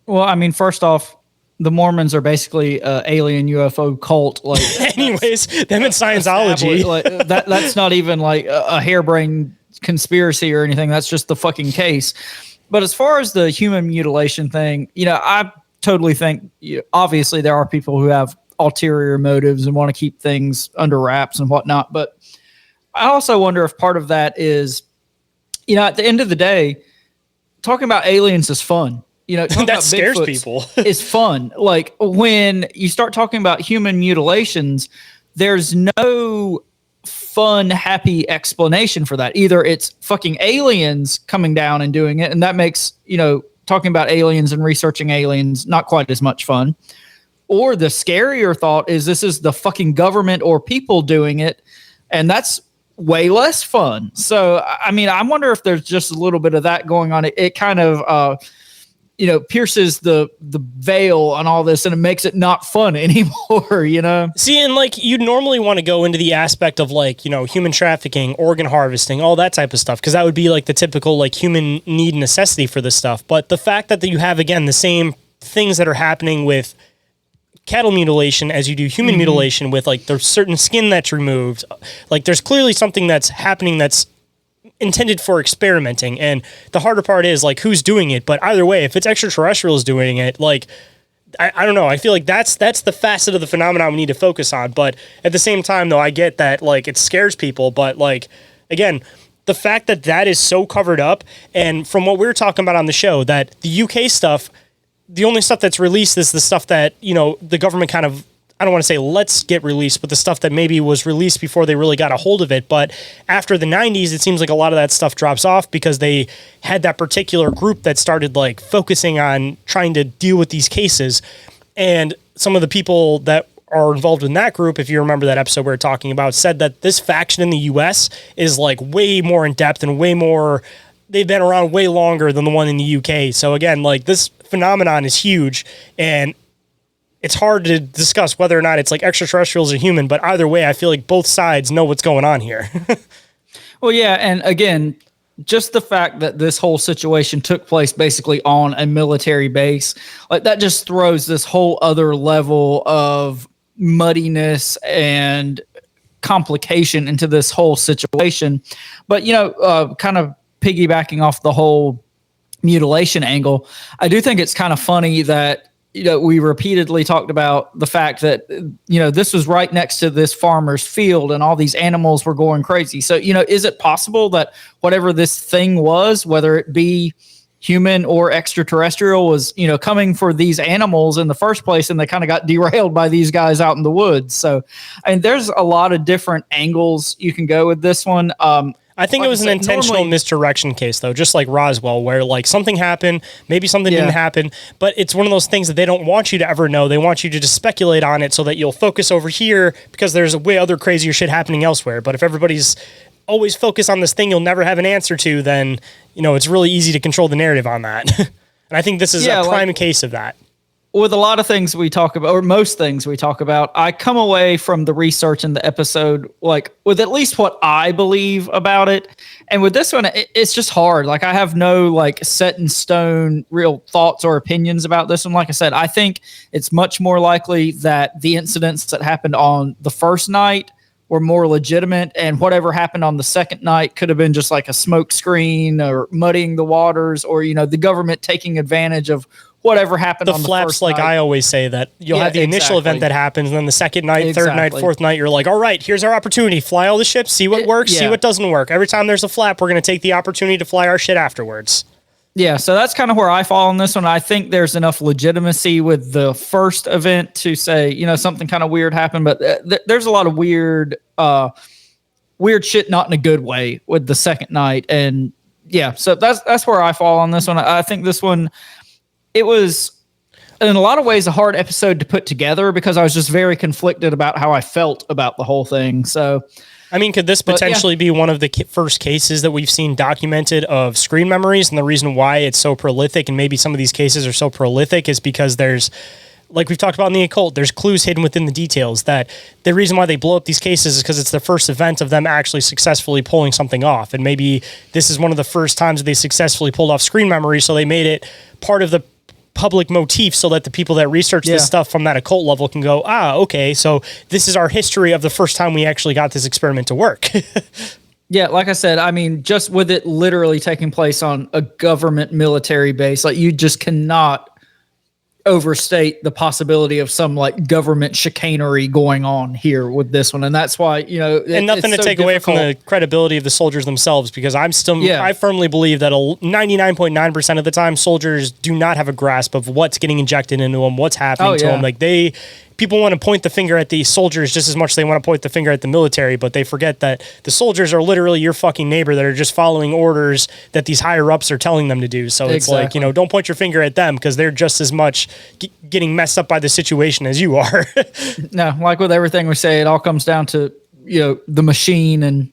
Well, I mean, first off, the Mormons are basically alien UFO cult. Like, anyways, them in Scientology. Like, that's not even like a harebrained conspiracy or anything. That's just the fucking case. But as far as the human mutilation thing, you know, I totally think, obviously there are people who have ulterior motives and want to keep things under wraps and whatnot. But I also wonder if part of that is, you know, at the end of the day, talking about aliens is fun. You know, that scares people. Is fun. Like, when you start talking about human mutilations, there's no fun, happy explanation for that. Either it's fucking aliens coming down and doing it, and that makes, you know, talking about aliens and researching aliens not quite as much fun. Or the scarier thought is this is the fucking government or people doing it, and that's way less fun. So, I mean, I wonder if there's just a little bit of that going on. It kind of, you know, pierces the veil on all this, and it makes it not fun anymore, you know? See, and like, you'd normally want to go into the aspect of like, you know, human trafficking, organ harvesting, all that type of stuff, because that would be like the typical like human need and necessity for this stuff. But the fact that you have, again, the same things that are happening with cattle mutilation as you do human mutilation, with like there's certain skin that's removed, like there's clearly something that's happening that's intended for experimenting. And the harder part is like who's doing it. But either way, if it's extraterrestrials doing it, like I don't know, I feel like that's the facet of the phenomenon we need to focus on. But at the same time, though, I get that like it scares people, but like, again, the fact that is so covered up, and from what we were talking about on the show, that the UK stuff, the only stuff that's released is the stuff that, you know, the government kind of, I don't want to say let's get released, but the stuff that maybe was released before they really got a hold of it. But after the 90s, it seems like a lot of that stuff drops off because they had that particular group that started like focusing on trying to deal with these cases. And some of the people that are involved in that group, if you remember that episode we were talking about, said that this faction in the US is like way more in depth and way more, they've been around way longer than the one in the UK. So again, like this phenomenon is huge, and it's hard to discuss whether or not it's like extraterrestrials or human, but either way, I feel like both sides know what's going on here. Well, yeah. And again, just the fact that this whole situation took place basically on a military base, like that just throws this whole other level of muddiness and complication into this whole situation. But, you know, kind of piggybacking off the whole mutilation angle, I do think it's kind of funny that, you know, we repeatedly talked about the fact that, you know, this was right next to this farmer's field and all these animals were going crazy. So, you know, is it possible that whatever this thing was, whether it be human or extraterrestrial, was, you know, coming for these animals in the first place, and they kind of got derailed by these guys out in the woods? So, and there's a lot of different angles you can go with this one. I think it was an intentional misdirection case, though, just like Roswell, where like something happened, maybe something didn't happen, but it's one of those things that they don't want you to ever know. They want you to just speculate on it so that you'll focus over here because there's a way other crazier shit happening elsewhere. But if everybody's always focused on this thing you'll never have an answer to, then, you know, it's really easy to control the narrative on that. And I think this is a prime case of that. with a lot of things we talk about, or most things we talk about, I come away from the research in the episode like with at least what I believe about it. And with this one, it's just hard. Like I have no like set in stone real thoughts or opinions about this one. Like I said, I think it's much more likely that the incidents that happened on the first night were more legitimate, and whatever happened on the second night could have been just like a smoke screen or muddying the waters, or the government taking advantage of whatever happened on the flaps, first like night. I always say, that you'll have the initial event that happens, and then the second night, third night, fourth night, you're like, all right, here's our opportunity. Fly all the ships, see what works, see what doesn't work. Every time there's a flap, we're going to take the opportunity to fly our shit afterwards. Yeah, so that's kind of where I fall on this one. I think there's enough legitimacy with the first event to say, something kind of weird happened, but there's a lot of weird shit, not in a good way, with the second night. And yeah, so that's where I fall on this one. I think this one, it was in a lot of ways a hard episode to put together because I was just very conflicted about how I felt about the whole thing. So, I mean, could this potentially be one of the first cases that we've seen documented of screen memories? And the reason why it's so prolific, and maybe some of these cases are so prolific, is because there's, like we've talked about in the occult, there's clues hidden within the details. That the reason why they blow up these cases is because it's the first event of them actually successfully pulling something off. And maybe this is one of the first times that they successfully pulled off screen memory, so they made it part of the public motif so that the people that research this stuff from that occult level can go, okay, so this is our history of the first time we actually got this experiment to work. Yeah, like I said, I mean, just with it literally taking place on a government military base, like you just cannot overstate the possibility of some like government chicanery going on here with this one. And that's why, and nothing to take away from the credibility of the soldiers themselves, because I firmly believe that 99.9% of the time soldiers do not have a grasp of what's getting injected into them, what's happening to them. Like people want to point the finger at the soldiers just as much as they want to point the finger at the military, but they forget that the soldiers are literally your fucking neighbor that are just following orders that these higher ups are telling them to do. So it's like, don't point your finger at them because they're just as much getting messed up by the situation as you are. No, like with everything we say, it all comes down to, the machine and,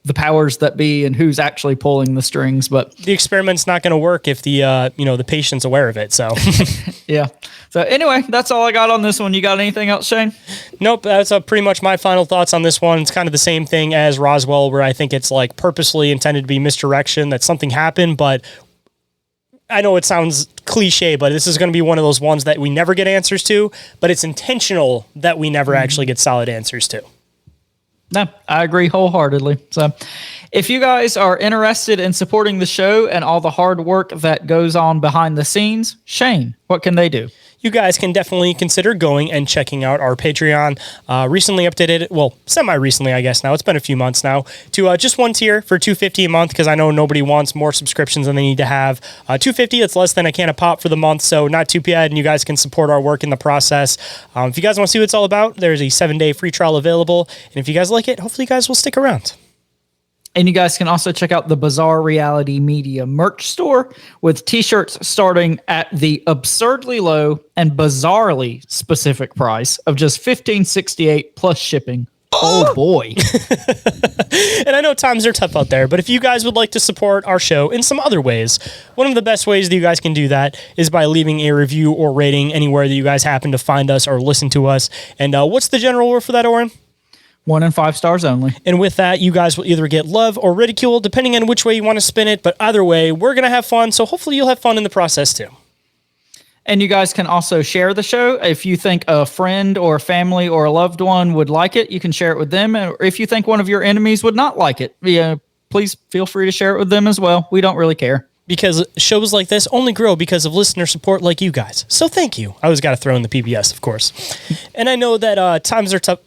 the powers that be and who's actually pulling the strings. But the experiment's not going to work if the patient's aware of it. So yeah. So anyway, that's all I got on this one. You got anything else, Shane? Nope. That's pretty much my final thoughts on this one. It's kind of the same thing as Roswell, where I think it's like purposely intended to be misdirection, that something happened, but I know it sounds cliche, but this is going to be one of those ones that we never get answers to, but it's intentional that we never actually get solid answers to. No, I agree wholeheartedly. So if you guys are interested in supporting the show and all the hard work that goes on behind the scenes, Shane, what can they do? You guys can definitely consider going and checking out our Patreon. Recently updated, well, semi-recently, I guess now. It's been a few months now, to just one tier for $2.50 a month, because I know nobody wants more subscriptions than they need to have. $2.50, it's less than a can of pop for the month, so not too bad, and you guys can support our work in the process. If you guys want to see what it's all about, there's a 7-day free trial available, and if you guys like it, hopefully you guys will stick around. And you guys can also check out the Bizarre Reality Media merch store with t-shirts starting at the absurdly low and bizarrely specific price of just $15.68 plus shipping. Oh boy. And I know times are tough out there, but if you guys would like to support our show in some other ways, one of the best ways that you guys can do that is by leaving a review or rating anywhere that you guys happen to find us or listen to us. And what's the general word for that, Orin? 1 and 5 stars only. And with that, you guys will either get love or ridicule, depending on which way you want to spin it. But either way, we're going to have fun. So hopefully you'll have fun in the process too. And you guys can also share the show. If you think a friend or a family or a loved one would like it, you can share it with them. Or if you think one of your enemies would not like it, please feel free to share it with them as well. We don't really care. Because shows like this only grow because of listener support like you guys. So thank you. I always got to throw in the PBS, of course. And I know that times are tough,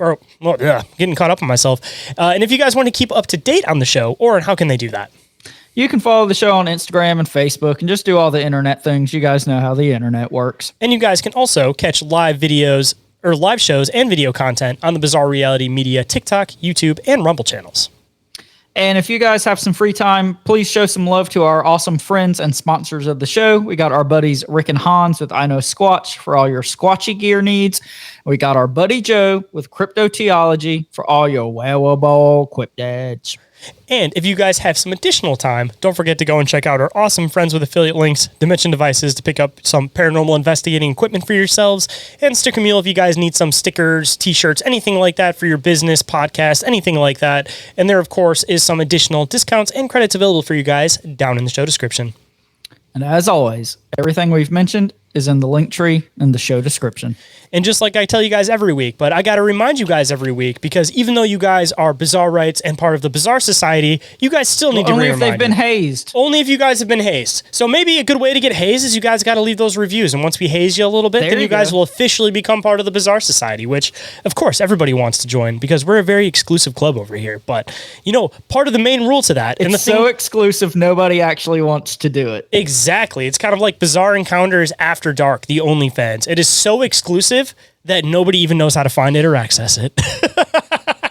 getting caught up on myself. And if you guys want to keep up to date on the show, Orin, how can they do that? You can follow the show on Instagram and Facebook and just do all the internet things. You guys know how the internet works. And you guys can also catch live videos or live shows and video content on the Bizarre Reality Media TikTok, YouTube, and Rumble channels. And if you guys have some free time, please show some love to our awesome friends and sponsors of the show. We got our buddies Rick and Hans with I Know Squatch for all your squatchy gear needs. We got our buddy Joe with Cryptoteology for all your wearable cryptids. And if you guys have some additional time, don't forget to go and check out our awesome Friends with Affiliate Links Dimension Devices to pick up some paranormal investigating equipment for yourselves, and Sticker Mule if you guys need some stickers, t-shirts, anything like that for your business, podcast, anything like that. And there, of course, is some additional discounts and credits available for you guys down in the show description. And as always, everything we've mentioned is in the link tree in the show description. And just like I tell you guys every week, but I got to remind you guys every week, because even though you guys are Bizarre Rights and part of the Bizarre Society, you guys still need to only be if they've been hazed. Only if you guys have been hazed. So maybe a good way to get hazed is you guys got to leave those reviews. And once we haze you a little bit, then you guys will officially become part of the Bizarre Society, which, of course, everybody wants to join because we're a very exclusive club over here. But, part of the main rule to that... It's so exclusive, nobody actually wants to do it. Exactly. It's kind of like Bizarre Encounters After Dark, the OnlyFans. It is so exclusive that nobody even knows how to find it or access it.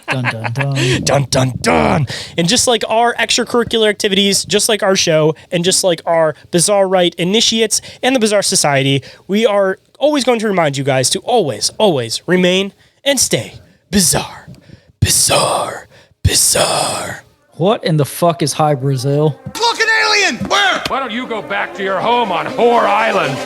Dun, dun, dun. Dun, dun, dun. And just like our extracurricular activities, just like our show, and just like our Bizarre Right Initiates and the Bizarre Society, we are always going to remind you guys to always, always remain and stay bizarre. Bizarre. Bizarre. What in the fuck is High Brazil? Look, an alien! Where? Why don't you go back to your home on Whore Island?